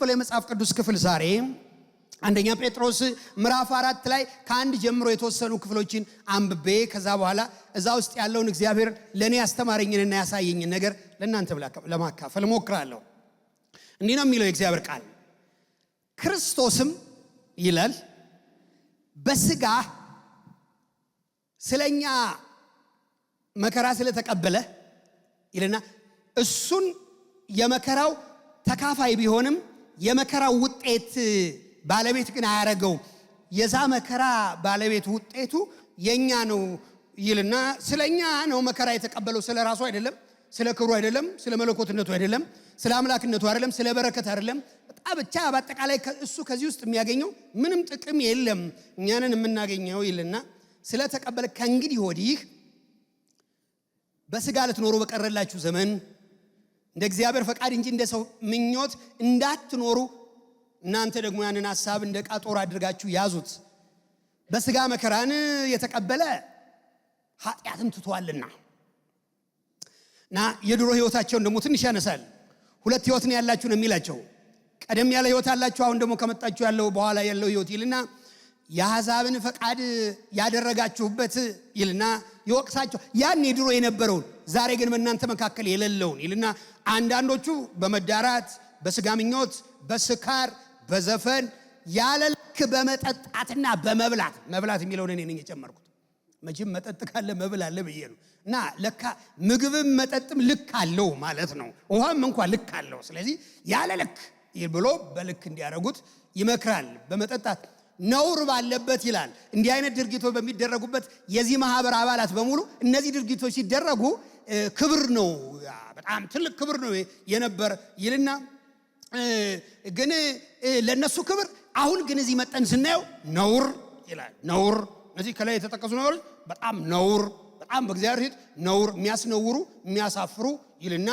የምንካፈለው የመጽሐፍ ቅዱስ ክፍል ዛሬ አንደኛ ጴጥሮስ ምዕራፍ 4 ላይ ከአንድ ጀምሮ የተወሰኑ ክፍሎችን አንብቤ ከዛ በኋላ እዛ ውስጥ ያለውን እግዚአብሔር ለኔ ያስተማረኝንና ያሳየኝን ነገር ለእናንተ ለማካፈል ሞክራለሁ። እንዲህ ነው የሚለው የእግዚአብሔር ቃል። ክርስቶስም ይላል በስጋ ስለኛ መከራ ስለተቀበለ ይልና እሱን የመከራው ተካፋይ ቢሆንም የመከራው ውጤት ባለቤት ግን አያረገው። የዛ መከራ ባለቤት ውጤቱ የኛ ነው ይልና ስለኛ ነው መከራ የተቀበለው። ስለ ራሱ አይደለም፣ ስለ ክብሩ አይደለም፣ ስለ መለኮትነቱ አይደለም፣ ስለ አምላክነቱ አይደለም፣ ስለ በረከት አይደለም። ብቻ በአጠቃላይ እሱ ከዚህ ውስጥ የሚያገኘው ምንም ጥቅም የለም፣ እኛንን የምናገኘው ይልና ስለተቀበለ ከእንግዲህ ወዲህ በስጋ ልትኖሩ በቀረላችሁ ዘመን እንደ እግዚአብሔር ፈቃድ እንጂ እንደ ሰው ምኞት እንዳትኖሩ እናንተ ደግሞ ያንን ሐሳብ እንደ ዕቃ ጦር አድርጋችሁ ያዙት። በስጋ መከራን የተቀበለ ኃጢአትን ትቷልና እና የድሮ ህይወታቸውን ደግሞ ትንሽ ያነሳል። ሁለት ህይወት ነው ያላችሁ ነው የሚላቸው። ቀደም ያለ ህይወት አላችሁ፣ አሁን ደግሞ ከመጣችሁ ያለው በኋላ ያለው ህይወት ይልና የአሕዛብን ፈቃድ ያደረጋችሁበት ይልና ይወቅሳቸው። ያን የድሮ የነበረውን ዛሬ ግን በእናንተ መካከል የሌለውን ይልና አንዳንዶቹ በመዳራት በስጋ ምኞት በስካር በዘፈን ያለ ልክ በመጠጣትና በመብላት የሚለውን እኔ ነኝ የጨመርኩት። መቼም መጠጥ ካለ መብል አለ ብዬ ነው። እና ለካ ምግብም መጠጥም ልክ አለው ማለት ነው። ውሃም እንኳን ልክ አለው። ስለዚህ ያለ ልክ ብሎ በልክ እንዲያደርጉት ይመክራል። በመጠጣት ነውር ባለበት ይላል። እንዲህ አይነት ድርጊቶች በሚደረጉበት የዚህ ማህበር አባላት በሙሉ እነዚህ ድርጊቶች ሲደረጉ ክብር ነው፣ በጣም ትልቅ ክብር ነው የነበር ይልና ግን ለነሱ ክብር አሁን ግን እዚህ መጠን ስናየው ነውር ይላል። ነውር እነዚህ ከላይ የተጠቀሱ ነውሮች በጣም ነውር፣ በጣም በእግዚአብሔር ፊት ነውር፣ የሚያስነውሩ የሚያሳፍሩ ይልና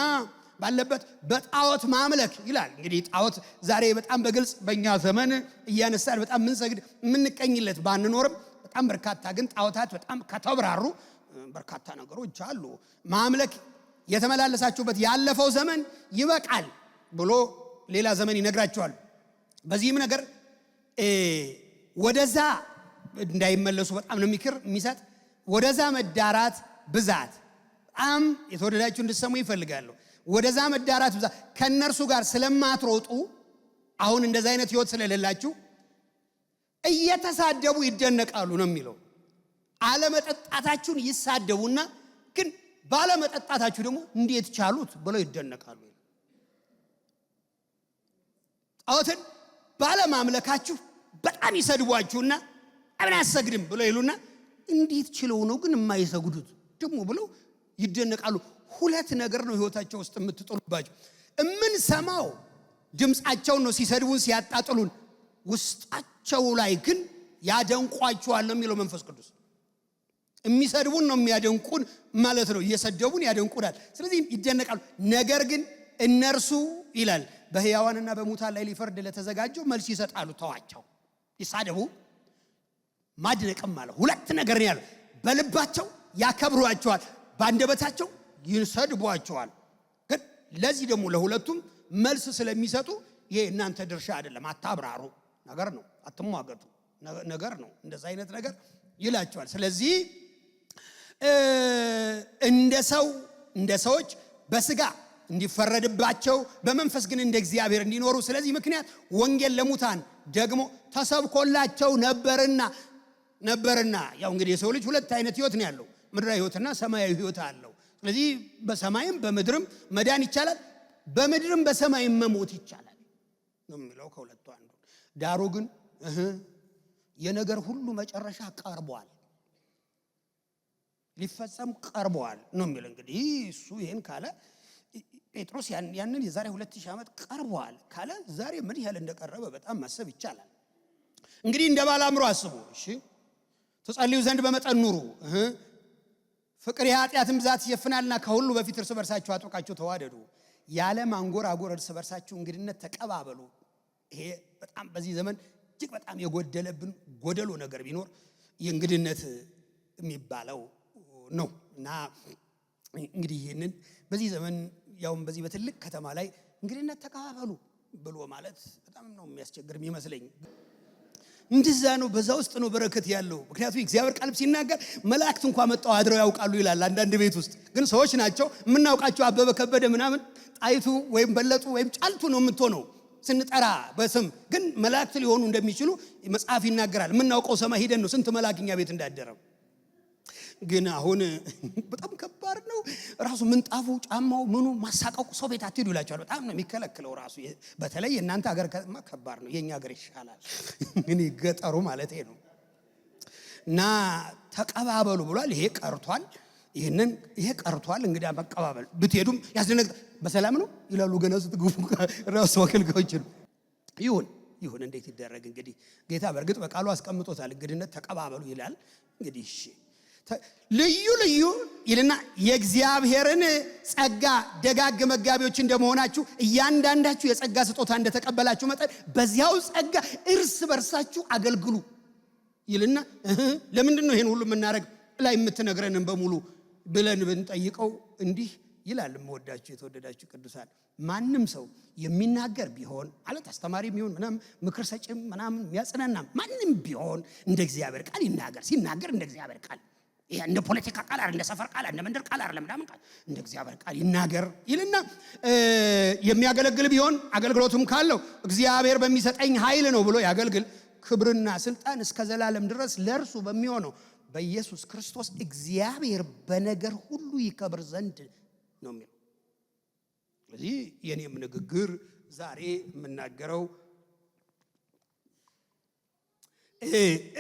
ባለበት በጣዖት ማምለክ ይላል። እንግዲህ ጣዖት ዛሬ በጣም በግልጽ በእኛ ዘመን እያነሳን በጣም ምንሰግድ ምንቀኝለት ባንኖርም በጣም በርካታ ግን ጣዖታት በጣም ከተብራሩ በርካታ ነገሮች አሉ። ማምለክ የተመላለሳችሁበት ያለፈው ዘመን ይበቃል ብሎ ሌላ ዘመን ይነግራቸዋል። በዚህም ነገር ወደዛ እንዳይመለሱ በጣም ነው የሚሰጥ። ወደዛ መዳራት ብዛት በጣም የተወደዳችሁ እንድትሰሙ ይፈልጋለሁ። ወደዛ መዳራት ብዛት ከነርሱ ጋር ስለማትሮጡ አሁን እንደዛ አይነት ህይወት ስለሌላችሁ እየተሳደቡ ይደነቃሉ ነው የሚለው። አለመጠጣታችሁን ይሳደቡና ግን ባለመጠጣታችሁ ደግሞ እንዴት ቻሉት ብለው ይደነቃሉ። ጣዖትን ባለማምለካችሁ በጣም ይሰድቧችሁና አብን አሰግድም ብለው ይሉና እንዴት ችለው ነው ግን የማይሰግዱት ደግሞ ብለው ይደነቃሉ። ሁለት ነገር ነው ህይወታቸው ውስጥ የምትጥሉባቸው። እምንሰማው ድምጻቸው ነው ሲሰድቡን ሲያጣጥሉን፣ ውስጣቸው ላይ ግን ያደንቋቸዋል ነው የሚለው መንፈስ ቅዱስ። የሚሰድቡን ነው የሚያደንቁን ማለት ነው። እየሰደቡን ያደንቁናል። ስለዚህ ይደነቃሉ። ነገር ግን እነርሱ ይላል በሕያዋንና በሙታን ላይ ሊፈርድ ለተዘጋጀው መልስ ይሰጣሉ። ተዋቸው፣ ይሳደቡ ማድነቅም ማለት ሁለት ነገር ነው ያለው። በልባቸው ያከብሯቸዋል፣ በአንደበታቸው ይሰድቧቸዋል። ግን ለዚህ ደግሞ ለሁለቱም መልስ ስለሚሰጡ ይሄ እናንተ ድርሻ አይደለም፣ አታብራሩ፣ ነገር ነው፣ አትሟገቱ፣ ነገር ነው፣ እንደዛ አይነት ነገር ይላቸዋል። ስለዚህ እንደ ሰዎች በስጋ እንዲፈረድባቸው በመንፈስ ግን እንደ እግዚአብሔር እንዲኖሩ ስለዚህ ምክንያት ወንጌል ለሙታን ደግሞ ተሰብኮላቸው ነበርና ያው እንግዲህ የሰው ልጅ ሁለት አይነት ህይወት ነው ያለው፣ ምድራዊ ህይወትና ሰማያዊ ህይወት አለው። ስለዚህ በሰማይም በምድርም መዳን ይቻላል፣ በምድርም በሰማይም መሞት ይቻላል ነው የሚለው ከሁለቱ አንዱ። ዳሩ ግን የነገር ሁሉ መጨረሻ ቀርቧል፣ ሊፈጸም ቀርቧል ነው የሚለው። እንግዲህ እሱ ይሄን ካለ ጴጥሮስ ያንን የዛሬ 2000 ዓመት ቀርቧል ካለ ዛሬ ምን ያህል እንደቀረበ በጣም ማሰብ ይቻላል። እንግዲህ እንደ ባለ አእምሮ አስቡ። እሺ ተጸልዩ ዘንድ በመጠን ኑሩ፣ ፍቅር የኃጢአትን ብዛት ይሸፍናልና ከሁሉ በፊት እርስ በርሳችሁ አጥብቃችሁ ተዋደዱ፣ ያለ ማንጎራጎር እርስ በርሳችሁ እንግድነት ተቀባበሉ። ይሄ በጣም በዚህ ዘመን እጅግ በጣም የጎደለብን ጎደሎ ነገር ቢኖር የእንግድነት የሚባለው ነው። እና እንግዲህ ይሄንን በዚህ ዘመን ያውም በዚህ በትልቅ ከተማ ላይ እንግድነት ተቀባበሉ ብሎ ማለት በጣም ነው የሚያስቸግር የሚመስለኝ። እንደዛ ነው። በዛ ውስጥ ነው በረከት ያለው። ምክንያቱም እግዚአብሔር ቃል ሲናገር መላእክት እንኳን መጣው አድረው ያውቃሉ ይላል። አንዳንድ ቤት ውስጥ ግን ሰዎች ናቸው የምናውቃቸው። አበበ ከበደ ምናምን ጣይቱ ወይም በለጡ ወይም ጫልቱ ነው የምትሆነው ስንጠራ በስም። ግን መላእክት ሊሆኑ እንደሚችሉ መጽሐፍ ይናገራል። የምናውቀው ሰማይ ሄደን ነው ስንት መላእክኛ ቤት እንዳደረው። ግን አሁን በጣም ከባድ ነው። ራሱ ምንጣፉ ጫማው ምኑ ማሳቀቁ ሰው ቤት አትሄዱ ይላቸዋል። በጣም ነው የሚከለክለው ራሱ። በተለይ የእናንተ ሀገር ከባድ ነው። የኛ ሀገር ይሻላል። እኔ ገጠሩ ማለት ነው። እና ተቀባበሉ ብሏል። ይሄ ቀርቷል። ይሄ ቀርቷል። እንግዲህ መቀባበል ብትሄዱም ያስደነግጥ። በሰላም ነው ይላሉ ገና ስትገቡ ራሱ አገልጋዮች ነው። ይሁን እንዴት ይደረግ እንግዲህ። ጌታ በእርግጥ በቃሉ አስቀምጦታል። እንግዲህነት ተቀባበሉ ይላል። እንግዲህ እሺ ልዩ ልዩ ይልና የእግዚአብሔርን ጸጋ ደጋግ መጋቢዎች እንደመሆናችሁ እያንዳንዳችሁ የጸጋ ስጦታ እንደተቀበላችሁ መጠን በዚያው ጸጋ እርስ በርሳችሁ አገልግሉ ይልና ለምንድን ነው ይሄን ሁሉ የምናደርግ ላይ የምትነግረንን በሙሉ ብለን ብንጠይቀው እንዲህ ይላል። የምወዳችሁ የተወደዳችሁ ቅዱሳን፣ ማንም ሰው የሚናገር ቢሆን ማለት አስተማሪ ቢሆን ምናምን ምክር ሰጪም ምናምን የሚያጽናና ማንም ቢሆን እንደ እግዚአብሔር ቃል ይናገር። ሲናገር እንደ እግዚአብሔር ቃል፣ ይሄ እንደ ፖለቲካ ቃል አይደለም፣ እንደ ሰፈር ቃል፣ እንደ መንደር ቃል አይደለም፣ ምናምን ቃል እንደ እግዚአብሔር ቃል ይናገር ይልና የሚያገለግል ቢሆን አገልግሎቱም ካለው እግዚአብሔር በሚሰጠኝ ኃይል ነው ብሎ ያገልግል። ክብርና ስልጣን እስከ ዘላለም ድረስ ለእርሱ በሚሆነው በኢየሱስ ክርስቶስ እግዚአብሔር በነገር ሁሉ ይከብር ዘንድ ነው የሚለው። ስለዚህ የኔም ንግግር ዛሬ የምናገረው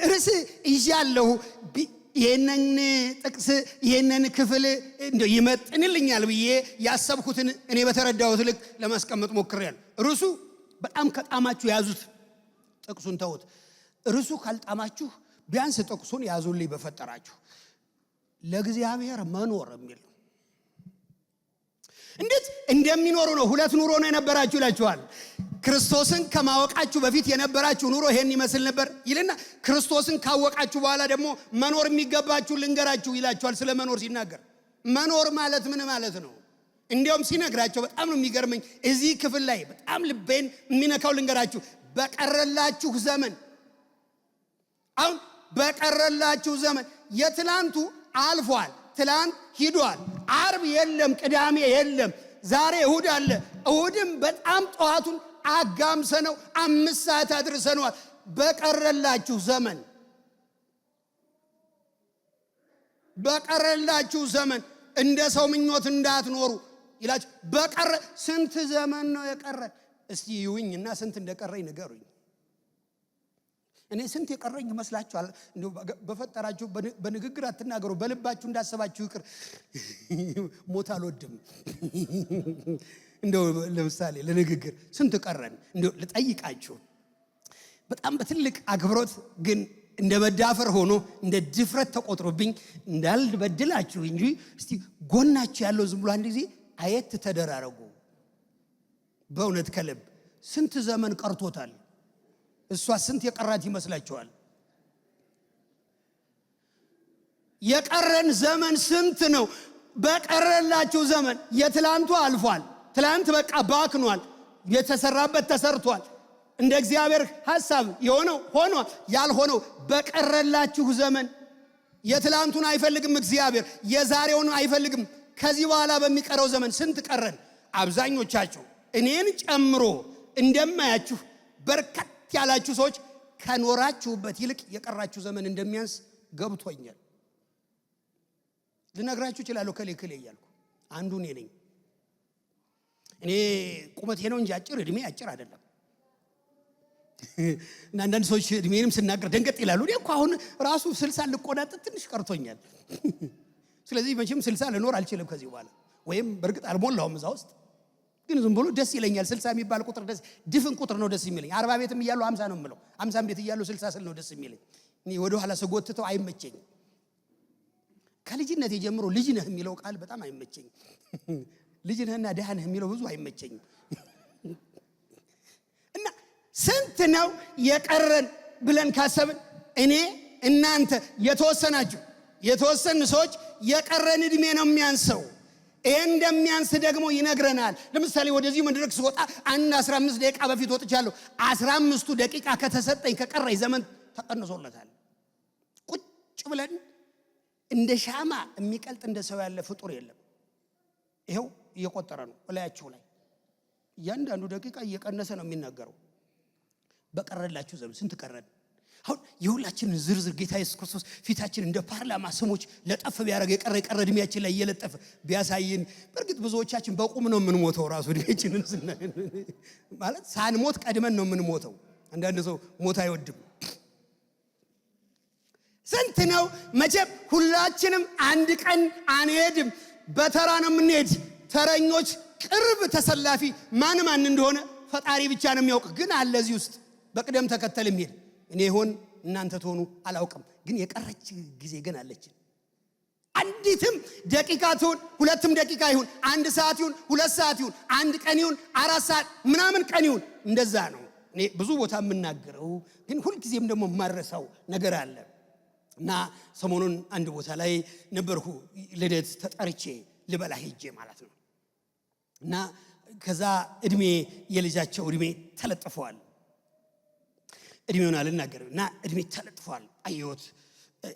ርዕስ ይዣለሁ። ይሄንን ጥቅስ ይሄንን ክፍል እንደው ይመጥንልኛል ብዬ ያሰብኩትን እኔ በተረዳሁት ልክ ለማስቀመጥ ሞክሬያለሁ። ርዕሱ በጣም ከጣማችሁ ያዙት፣ ጥቅሱን ተውት። ርዕሱ ካልጣማችሁ ቢያንስ ጥቅሱን ያዙልኝ በፈጠራችሁ። ለእግዚአብሔር መኖር የሚል እንዴት እንደሚኖሩ ነው። ሁለት ኑሮ ነው የነበራችሁ ይላችኋል። ክርስቶስን ከማወቃችሁ በፊት የነበራችሁ ኑሮ ይሄን ይመስል ነበር ይልና ክርስቶስን ካወቃችሁ በኋላ ደግሞ መኖር የሚገባችሁ ልንገራችሁ ይላችኋል። ስለ መኖር ሲናገር መኖር ማለት ምን ማለት ነው? እንዲያውም ሲነግራቸው በጣም ነው የሚገርመኝ። እዚህ ክፍል ላይ በጣም ልቤን የሚነካው ልንገራችሁ። በቀረላችሁ ዘመን፣ አሁን በቀረላችሁ ዘመን የትላንቱ አልፏል። ትላንት ሂዷል። ዓርብ የለም፣ ቅዳሜ የለም፣ ዛሬ እሁድ አለ። እሁድም በጣም ጠዋቱን አጋምሰነው 5 ሰዓት አድርሰነዋል። በቀረላችሁ ዘመን እንደ ሰው ምኞት እንዳትኖሩ ይላችሁ። በቀረ ስንት ዘመን ነው የቀረን? እስቲ ይውኝና ስንት እንደቀረኝ ንገሩኝ። እኔ ስንት የቀረኝ ይመስላችኋል? እንደው በፈጠራችሁ በንግግር አትናገሩ፣ በልባችሁ እንዳሰባችሁ ይቅር። ሞት አልወድም። እንደው ለምሳሌ ለንግግር ስንት ቀረን እንደው ልጠይቃችሁ በጣም በትልቅ አክብሮት፣ ግን እንደ መዳፈር ሆኖ እንደ ድፍረት ተቆጥሮብኝ እንዳልበድላችሁ እንጂ እስቲ ጎናችሁ ያለው ዝም ብሎ አንድ ጊዜ አየት ተደራረጉ። በእውነት ከልብ ስንት ዘመን ቀርቶታል? እሷ ስንት የቀራት ይመስላችኋል? የቀረን ዘመን ስንት ነው? በቀረላችሁ ዘመን የትላንቱ አልፏል። ትላንት በቃ ባክኗል። የተሰራበት ተሰርቷል። እንደ እግዚአብሔር ሐሳብ የሆነው ሆኗል። ያልሆነው በቀረላችሁ ዘመን የትላንቱን አይፈልግም እግዚአብሔር፣ የዛሬውን አይፈልግም። ከዚህ በኋላ በሚቀረው ዘመን ስንት ቀረን? አብዛኞቻችሁ እኔን ጨምሮ እንደማያችሁ በርከት ያላችሁ ሰዎች ከኖራችሁበት ይልቅ የቀራችሁ ዘመን እንደሚያንስ ገብቶኛል። ልነግራችሁ እችላለሁ ከሌ እያልኩ አንዱ እኔ ነኝ። እኔ ቁመቴ ነው እንጂ አጭር እድሜ አጭር አይደለም። እና አንዳንድ ሰዎች እድሜንም ስናገር ደንገጥ ይላሉ። እኔ እኮ አሁን ራሱ 60 ልቆናጠጥ ትንሽ ቀርቶኛል። ስለዚህ መቼም 60 ልኖር አልችልም ከዚህ በኋላ፣ ወይም በእርግጥ አልሞላውም እዛ ውስጥ። ግን ዝም ብሎ ደስ ይለኛል። 60 የሚባል ቁጥር ደስ ድፍን ቁጥር ነው ደስ የሚለኝ። 40 ቤትም እያሉ 50 ነው የምለው። 50 ቤት እያሉ 60 ስል ነው ደስ የሚለኝ። እኔ ወደ ኋላ ስጎትተው አይመቸኝም። ከልጅነቴ ጀምሮ ልጅ ነህ የሚለው ቃል በጣም አይመቸኝም። ልጅ ነህና ደሃ ነህ የሚለው ብዙ አይመቸኝም። እና ስንት ነው የቀረን ብለን ካሰብን እኔ እናንተ የተወሰኑ ሰዎች የቀረን እድሜ ነው የሚያንሰው። እንደሚያንስ ደግሞ ይነግረናል። ለምሳሌ ወደዚህ መድረክ ስወጣ 15 ደቂቃ በፊት ወጥቻለሁ። 15ቱ ደቂቃ ከተሰጠኝ ከቀረኝ ዘመን ተቀንሶለታል። ቁጭ ብለን እንደ ሻማ የሚቀልጥ እንደ ሰው ያለ ፍጡር የለም። ይሄው እየቆጠረ ነው እላያችሁ ላይ እያንዳንዱ ደቂቃ እየቀነሰ ነው የሚናገረው። በቀረላችሁ ዘመን ስንት ቀረን? አሁን የሁላችንን ዝርዝር ጌታ ኢየሱስ ክርስቶስ ፊታችን እንደ ፓርላማ ስሞች ለጠፍ ቢያደርግ የቀረ እድሜያችን ላይ እየለጠፈ ቢያሳይን፣ በእርግጥ ብዙዎቻችን በቁም ነው የምንሞተው። ራሱ እድሜያችንን ማለት ሳንሞት ቀድመን ነው የምንሞተው። አንዳንድ ሰው ሞት አይወድም። ስንት ነው? መቼም ሁላችንም አንድ ቀን አንሄድም፣ በተራ ነው የምንሄድ። ተረኞች፣ ቅርብ ተሰላፊ ማን እንደሆነ ፈጣሪ ብቻ ነው የሚያውቅ። ግን አለ እዚህ ውስጥ በቅደም ተከተል የሚሄድ እኔ ይሆን እናንተ ትሆኑ አላውቅም። ግን የቀረች ጊዜ ግን አለች። አንዲትም ደቂቃ ትሁን፣ ሁለትም ደቂቃ ይሁን፣ 1 ሰዓት ይሁን፣ 2 ሰዓት ይሁን፣ 1 ቀን ይሁን፣ 4 ሰዓት ምናምን ቀን ይሁን፣ እንደዛ ነው። እኔ ብዙ ቦታ የምናገረው ግን ሁልጊዜም ደግሞ የማረሳው ነገር አለ እና ሰሞኑን አንድ ቦታ ላይ ነበርኩ። ልደት ተጠርቼ ልበላ ሄጄ ማለት ነው። እና ከዛ እድሜ የልጃቸው እድሜ ተለጥፈዋል። እድሜውን አልናገርም እና እድሜ ተለጥፈዋል።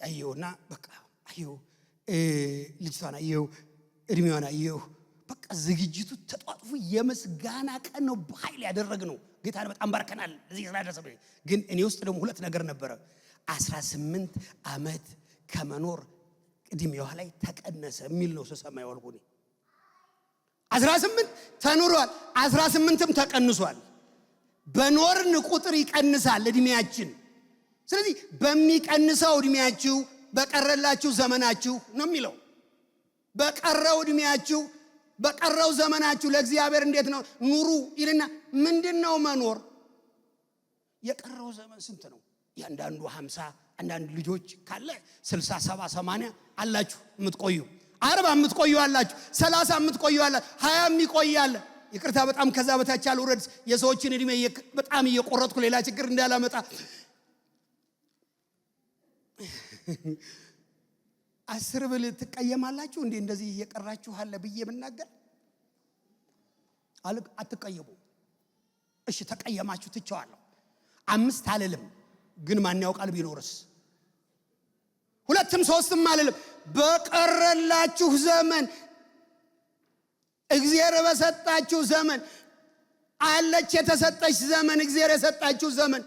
አየውና በቃ አየው፣ ልጅቷን አየው፣ እድሜዋን አየው። በቃ ዝግጅቱ ተጧጥፎ የምስጋና ቀን ነው። በኃይል ያደረግነው ጌታን በጣም ባርከናል። እዚህ ስላደረሰ ግን እኔ ውስጥ ደግሞ ሁለት ነገር ነበረ። 18 ዓመት ከመኖር እድሜዋ ላይ ተቀነሰ የሚል ነው ስሰማ ያልኩኝ። 18 ተኖሯል፣ 18ም ተቀንሷል። በኖርን ቁጥር ይቀንሳል እድሜያችን። ስለዚህ በሚቀንሰው እድሜያችሁ በቀረላችሁ ዘመናችሁ ነው የሚለው። በቀረው እድሜያችሁ በቀረው ዘመናችሁ ለእግዚአብሔር እንዴት ነው ኑሩ ይልና ምንድነው መኖር? የቀረው ዘመን ስንት ነው? ያንዳንዱ 50፣ አንዳንድ ልጆች ካለ 60፣ 70፣ 80 አላችሁ የምትቆዩ፣ 40 የምትቆዩ አላችሁ፣ 30 የምትቆዩ አላችሁ፣ 20 የሚቆያለ። ይቅርታ በጣም ከዛ በታች አልወረድ። የሰዎችን እድሜ በጣም እየቆረጥኩ ሌላ ችግር እንዳላመጣ። 10 ብል ትቀየማላችሁ እንዴ? እንደዚህ እየቀራችሁ አለ ብዬ ብናገር አትቀየሙ። እሺ ተቀየማችሁ ትቸዋለሁ። 5 አልልም፣ ግን ማን ያውቃል ቢኖርስ? 2ም 3ም አልልም። በቀረላችሁ ዘመን እግዚአብሔር በሰጣችሁ ዘመን አለች የተሰጠች ዘመን እግዚአብሔር የሰጣችሁ ዘመን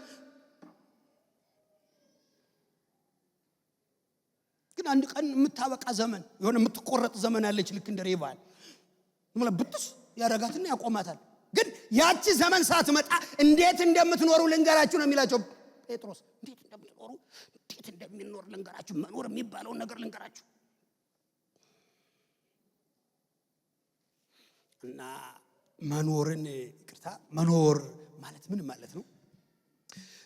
ግን አንድ ቀን የምታበቃ ዘመን የሆነ የምትቆረጥ ዘመን አለች። ልክ እንደ ሬቫን ብጥስ ያረጋትና ያቆማታል። ግን ያቺ ዘመን ሳትመጣ እንዴት እንደምትኖሩ ልንገራችሁ ነው የሚላቸው ጴጥሮስ። እንዴት እንደምትኖሩ እንዴት እንደሚኖር ልንገራችሁ። መኖር የሚባለው ነገር ልንገራችሁ። እና መኖርን ይቅርታ መኖር ማለት ምን ማለት ነው?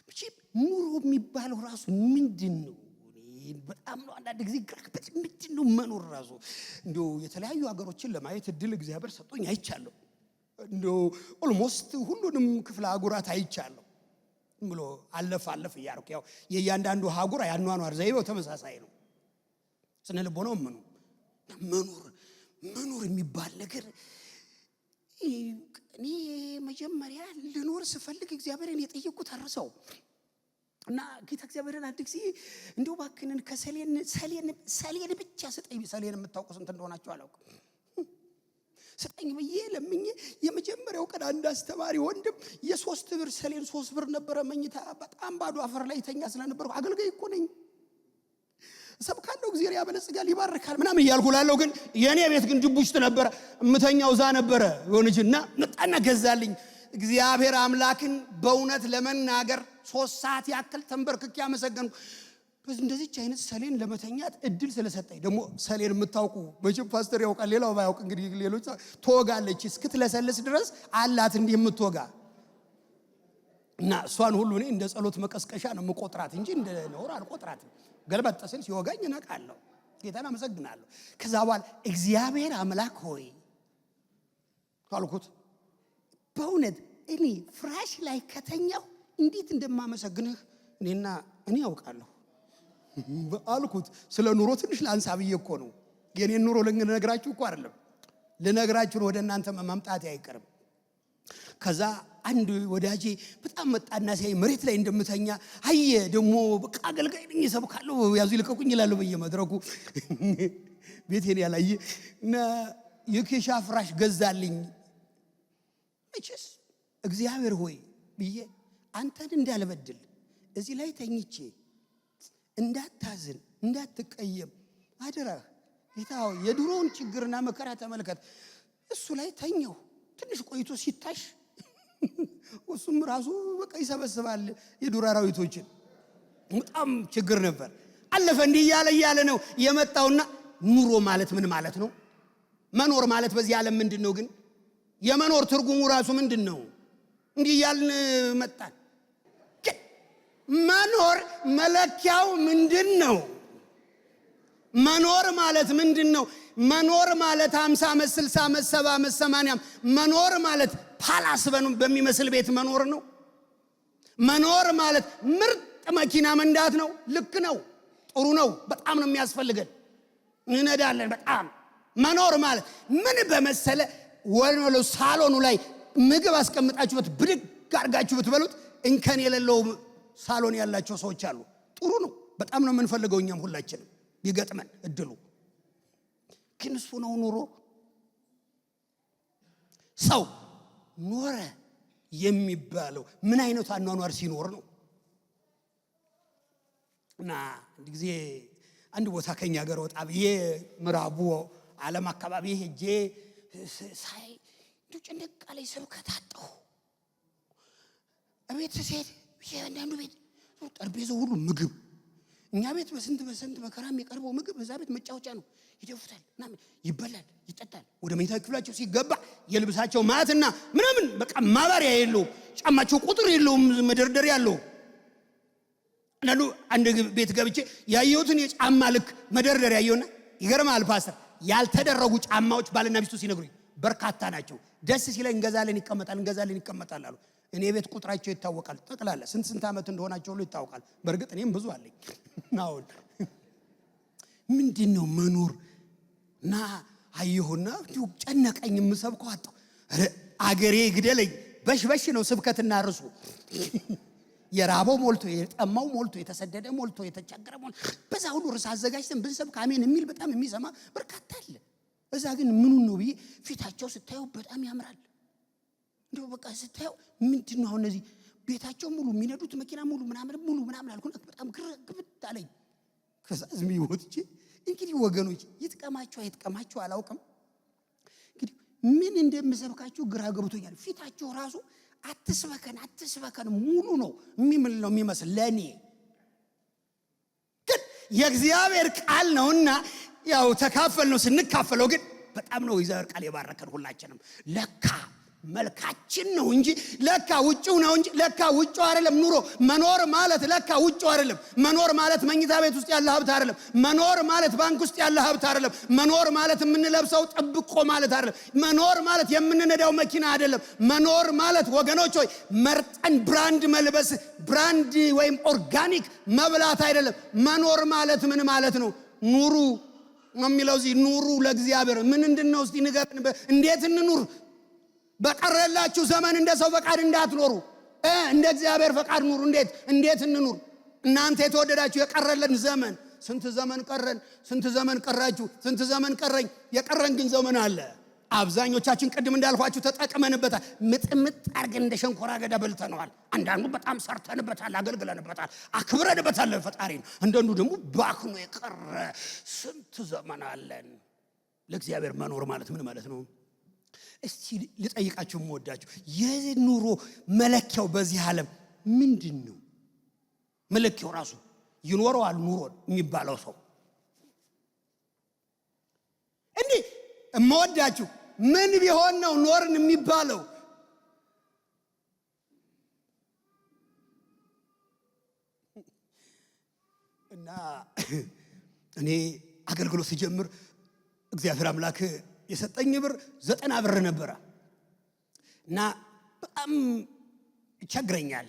ብቻ ኑሮ የሚባለው ራሱ ምንድነው? በጣም ነው አንዳንድ ጊዜ ግራክበት ምንድነው መኖር ራሱ? እንደው የተለያዩ ሀገሮችን ለማየት እድል እግዚአብሔር ሰጥቶኝ አይቻለሁ። እንደው ኦልሞስት ሁሉንም ክፍለ አህጉራት አይቻለሁ። ብሎ አለፍ ያርኩ። ያው የእያንዳንዱ አህጉር ያኗኗር ዘይቤው ተመሳሳይ ነው። ስነ ልቦናው መኖር የሚባል ነገር እኔ መጀመሪያ ልኖር ስፈልግ እግዚአብሔርን የጠየቁት አርሰው እና ጌታ እግዚአብሔርን አንድ ጊዜ እንደው ባክንን ከሰሌን ብቻ ስጠኝ። ሰሌን የምታውቁ ስንት እንደሆናችሁ አላውቅም። ስጠኝ ብዬ ለምኜ የመጀመሪያው ቀን አንድ አስተማሪ ወንድም የ3 ብር ሰሌን 3 ብር ነበረ። መኝታ በጣም ባዶ አፈር ላይ ተኛ ስለነበርኩ አገልጋይ እኮ ነኝ። ሰብካለው እግዚአብሔር ያበለጽጋል ይባርካል ምናምን እያልኩላለሁ። ግን የኔ ቤት ግን ድቡሽት ነበረ። እምተኛው ዛ ነበረ የሆነችና መጣና ገዛልኝ። እግዚአብሔር አምላክን በእውነት ለመናገር 3 ሰዓት ያክል ተንበርክኬ አመሰገንኩ። እንደዚህች አይነት ሰሌን ለመተኛት እድል ስለሰጠኝ። ደግሞ ሰሌን የምታውቁ መቼም ፓስተር ያውቃል፣ ሌላው ባያውቅ እንግዲህ ሌሎች ትወጋለች እስክትለሰልስ ድረስ አላት እንዲህ የምትወጋ እና እሷን ሁሉ እኔ እንደ ጸሎት መቀስቀሻ ነው የምቆጥራት እንጂ እንደ ነውር አልቆጥራትም። ገልበጥ ሲል ሲወጋኝ እነቃለሁ፣ ጌታን አመሰግናለሁ። ከዛ በኋላ እግዚአብሔር አምላክ ሆይ ካልኩት በእውነት እኔ ፍራሽ ላይ ከተኛው እንዴት እንደማመሰግንህ እኔ ያውቃለሁ አልኩት። ስለ ኑሮ ትንሽ ላንሳ ብዬ እኮ ነው። የኔን ኑሮ ልነግራችሁ እኮ አይደለም። ልነግራችሁ ወደ እናንተ ማምጣት አይቀርም። ከዛ አንድ ወዳጄ በጣም መጣና ሲያይ መሬት ላይ እንደምተኛ አየ። ደግሞ በቃ አገልጋይ ነኝ ሰብካለሁ ያዙ ይልቀቁኝ ይላል በየመድረኩ ቤቴን ያላየ እና የኬሻ ፍራሽ ገዛልኝ። እቺስ እግዚአብሔር ሆይ ብዬ አንተን እንዳልበድል እዚህ ላይ ተኝቼ እንዳታዝን እንዳትቀየም አደራህ ጌታ ሆይ የድሮውን ችግርና መከራ ተመልከት። እሱ ላይ ተኛው። ትንሽ ቆይቶ ሲታሽ እሱም ራሱ በቃ ይሰበስባል የዱር አራዊቶችን። በጣም ችግር ነበር። አለፈ። እንዲህ እያለ ነው የመጣውና ኑሮ ማለት ምን ማለት ነው? መኖር ማለት በዚህ ዓለም ምንድነው? ግን የመኖር ትርጉሙ ራሱ ምንድነው? እንዲህ እያልን መጣን። መኖር መለኪያው ምንድነው? መኖር ማለት ምንድነው? መኖር ማለት 50 ዓመት 60 ዓመት 70 ዓመት 80 ዓመት መኖር ማለት ፓላስ በሚመስል ቤት መኖር ነው? መኖር ማለት ምርጥ መኪና መንዳት ነው? ልክ ነው፣ ጥሩ ነው፣ በጣም ነው የሚያስፈልገን፣ እንነዳለን በጣም። መኖር ማለት ምን በመሰለ ወሎ ሳሎኑ ላይ ምግብ አስቀምጣችሁት ብድግ አድርጋችሁ ብትበሉት እንከን የሌለው ሳሎን ያላቸው ሰዎች አሉ። ጥሩ ነው፣ በጣም ነው የምንፈልገው እኛም ሁላችንም ይገጥመን እድሉ። ግን እሱ ነው ኑሮ? ሰው ኖረ የሚባለው ምን አይነት አኗኗር ሲኖር ነው? እና አንድ ጊዜ አንድ ቦታ ከኛ ሀገር ወጣ ብዬ ምዕራቡ ዓለም አካባቢ ሄጄ ሳይ ጭንቅ አለኝ። ስብከት አጣሁ። እቤት ስሄድ አንዳንዱ ቤት ጠረጴዛው ሁሉ ምግብ፣ እኛ ቤት በስንት መከራ የሚቀርበው ምግብ እዛ ቤት መጫወቻ ነው። ይደፉታል እና ይበላል ይጠጣል። ወደ መኝታ ክፍላቸው ሲገባ የልብሳቸው ማትና ምናምን በቃ ማባሪያ የለውም። ጫማቸው ቁጥር የለውም፣ መደርደሪያ ያለው። አንድ ቤት ገብቼ ያየሁትን የጫማ ልክ መደርደሪያ ያየውና ይገርማል ፓስተር፣ ያልተደረጉ ጫማዎች ባልና ሚስቱ ሲነግሩኝ በርካታ ናቸው። ደስ ሲለኝ እንገዛለን ይቀመጣል አሉ። እኔ ቤት ቁጥራቸው ይታወቃል። ጠቅላላ ስንት ዓመት እንደሆናቸው ሁሉ ይታወቃል። በእርግጥ እኔም ብዙ አለኝ። አሁን ምንድነው መኖር? እና አየሁና ጨነቀኝ። የምሰብከው አጣሁ። አገሬ ግደለኝ። በሽበሽ ነው ስብከትና ርሱ። የራበው ሞልቶ፣ የጠማው ሞልቶ፣ የተሰደደ ሞልቶ፣ የተቸገረ ሞልቶ፣ በዛ ሁሉ ርዕስ አዘጋጅተን ብንሰብክ አሜን የሚል በጣም የሚሰማ በርካታ አለ። እዛ ግን ምኑን ነው ብዬ ፊታቸው ስታየው በጣም ያምራል። እንደው በቃ ስታየው ምንድነው አሁን እነዚህ ቤታቸው ሙሉ የሚነዱት መኪና ሙሉ ምናምን አልኩና በጣም ግብት አለኝ። ከዛ ዝም ይወጥቼ እንግዲህ ወገኖች ይጥቀማቸው አላውቅም። እንግዲህ ምን እንደምሰብካችሁ ግራ ገብቶኛል። ፊታቸው ራሱ አትስበከን ሙሉ ነው የሚመስል ለኔ። ግን የእግዚአብሔር ቃል ነውና ያው ተካፈል ነው። ስንካፈለው ግን በጣም ነው እግዚአብሔር ቃል የባረከን ሁላችንም። ለካ መልካችን ነው እንጂ ለካ ውጪው ነው እንጂ ለካ ውጪው አይደለም። ኑሮ መኖር ማለት ለካ ውጪው አይደለም። መኖር ማለት መኝታ ቤት ውስጥ ያለ ሀብት አይደለም። መኖር ማለት ባንክ ውስጥ ያለ ሀብት አይደለም። መኖር ማለት የምንለብሰው ጥብቆ ማለት አይደለም። መኖር ማለት የምንነዳው መኪና አይደለም። መኖር ማለት ወገኖች ሆይ መርጠን ብራንድ መልበስ፣ ብራንድ ወይም ኦርጋኒክ መብላት አይደለም። መኖር ማለት ምን ማለት ነው? ኑሩ የሚለው እዚህ ኑሩ ለእግዚአብሔር ምን እንደነው እስቲ ንገረን። እንዴት እንኑር? በቀረላችሁ ዘመን እንደ ሰው ፈቃድ እንዳትኖሩ፣ እንደ እግዚአብሔር ፈቃድ ኑሩ። እንዴት እንኑር? እናንተ የተወደዳችሁ የቀረለን ዘመን ስንት ዘመን ቀረን? ስንት ዘመን ቀራችሁ? ስንት ዘመን ቀረኝ? የቀረን ግን ዘመን አለ። አብዛኞቻችን ቅድም እንዳልኳችሁ ተጠቅመንበታል። ምጥምጥ አርገን እንደ ሸንኮራ አገዳ በልተነዋል። አንዳንዱ በጣም ሰርተንበታል፣ አገልግለንበታል፣ አክብረንበታል ፈጣሪን። አንዳንዱ ደግሞ ባክኖ የቀረ ስንት ዘመን አለን። ለእግዚአብሔር መኖር ማለት ምን ማለት ነው? እስቲ ልጠይቃችሁ የምወዳችሁ የኑሮ መለኪያው በዚህ ዓለም ምንድን ነው? መለኪያው ራሱ ይኖረዋል ኑሮ የሚባለው ሰው እንዲህ የምወዳችሁ ምን ቢሆን ነው ኖርን የሚባለው? እና እኔ አገልግሎት ሲጀምር እግዚአብሔር አምላክ የሰጠኝ ብር 90 ብር ነበረ እና በጣም ይቸግረኛል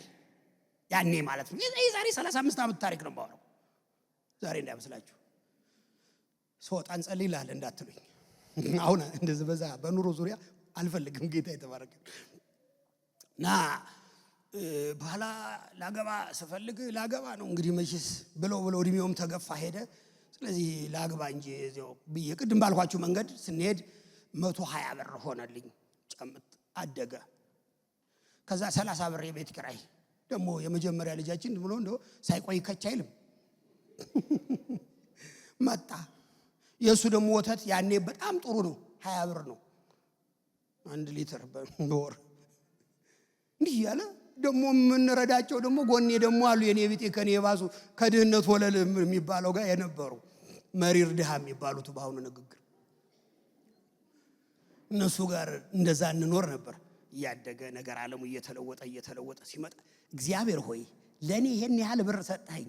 ያኔ ማለት ነው። የዛሬ 35 ዓመት ታሪክ ነው ባወራው። ዛሬ እንዳይመስላችሁ። ስወጣ እንጸልይ ይላል እንዳትሉኝ። አሁን እንደዚህ በዛ በኑሮ ዙሪያ አልፈልግም። ጌታ የተባረከ ና በኋላ ላገባ ስፈልግ ላገባ ነው እንግዲህ መቼስ ብለው እድሜውም ተገፋ ሄደ። ስለዚህ ላግባ እንጂ እዚያው ብዬ ቅድም ባልኳችሁ መንገድ ስንሄድ 120 ብር ሆነልኝ። ጨምጥ አደገ። ከዛ 30 ብር የቤት ኪራይ ደግሞ የመጀመሪያ ልጃችን ብሎ እንደው ሳይቆይ ከች አይልም መጣ። የሱ ደግሞ ወተት ያኔ በጣም ጥሩ ነው፣ 20 ብር ነው 1 ሊትር በወር። እንዲህ ያለ ደግሞ የምንረዳቸው ደግሞ ጎኔ ደግሞ አሉ የኔ ቤት ከኔ የባሱ ከድህነት ወለል የሚባለው ጋር የነበሩ መሪር ድሃ የሚባሉት በአሁኑ ንግግር እነሱ ጋር እንደዛ እንኖር ነበር። ያደገ ነገር ዓለሙ እየተለወጠ ሲመጣ እግዚአብሔር ሆይ ለኔ ይሄን ያህል ብር ሰጣኝ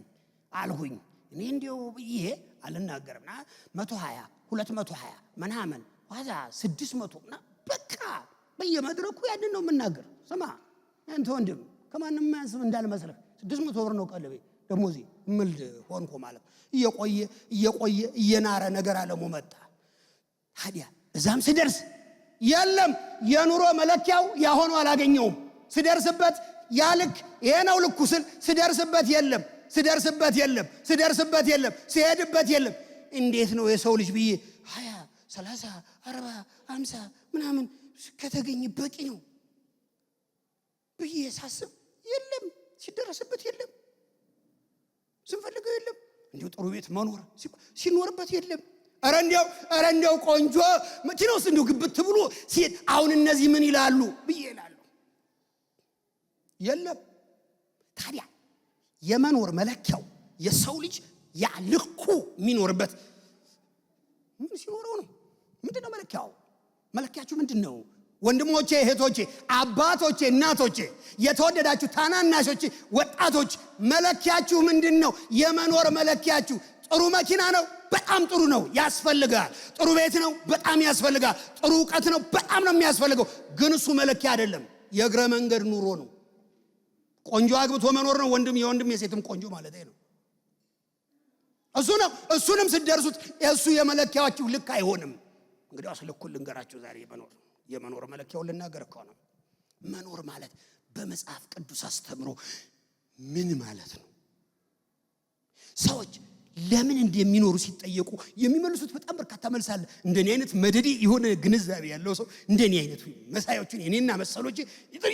አልሁኝ። እኔ እንዲው ይሄ አልናገርምና 120 220 ምናምን ዋዛ 600 እና በቃ በየመድረኩ ያንን ነው የምናገር። ስማ አንተ ወንድም ከማንም ማንስም እንዳልመስልህ 600 ብር ነው ቀለቤ ደሞዚ ምልድ ሆንኩ ማለት እየቆየ እየናረ ነገር ዓለሙ መጣ። ታዲያ እዛም ስደርስ የለም የኑሮ መለኪያው ያሆኑ አላገኘውም። ስደርስበት ያልክ ይሄ ነው ልኩ ስል ስደርስበት የለም ሲሄድበት የለም። እንዴት ነው የሰው ልጅ ብዬ 20 30 40 50 ምናምን ከተገኘ በቂ ነው ብዬ ሳስብ የለም፣ ሲደረስበት የለም፣ ስንፈልገው የለም። እንዲሁ ጥሩ ቤት መኖር ሲኖርበት የለም። ኧረ እንዲያው ቆንጆ መኪናውስ እንዲሁ ግብት ብሎ ሲሄድ አሁን እነዚህ ምን ይላሉ ብዬ እላለሁ። የለም። ታዲያ የመኖር መለኪያው የሰው ልጅ ያ ልኩ የሚኖርበት ምን ሲኖረው ነው? ምንድነው መለኪያው? መለኪያችሁ ምንድነው? ወንድሞቼ፣ እህቶቼ፣ አባቶቼ፣ እናቶቼ፣ የተወደዳችሁ ታናናሾቼ፣ ወጣቶች መለኪያችሁ ምንድነው? የመኖር መለኪያችሁ ጥሩ መኪና ነው? በጣም ጥሩ ነው፣ ያስፈልጋል። ጥሩ ቤት ነው? በጣም ያስፈልጋል። ጥሩ ዕውቀት ነው? በጣም ነው የሚያስፈልገው። ግን እሱ መለኪያ አይደለም። የእግረ መንገድ ኑሮ ነው። ቆንጆ አግብቶ መኖር ነው። የወንድም የሴትም ቆንጆ ማለት ነው። እሱ ነው። እሱንም ስትደርሱት እሱ የመለኪያችሁ ልክ አይሆንም። እንግዲህ አስልኩል ልንገራችሁ ዛሬ የመኖር መለኪያው ልናገር እኮ ነው። መኖር ማለት በመጽሐፍ ቅዱስ አስተምሮ ምን ማለት ነው? ሰዎች ለምን እንደሚኖሩ ሲጠየቁ የሚመልሱት በጣም በርካታ መልስ አለ። እንደኔ አይነት መደዲ የሆነ ግንዛቤ ያለው ሰው እንደኔ አይነቱ መሳዮቹን እኔና መሰሎቼ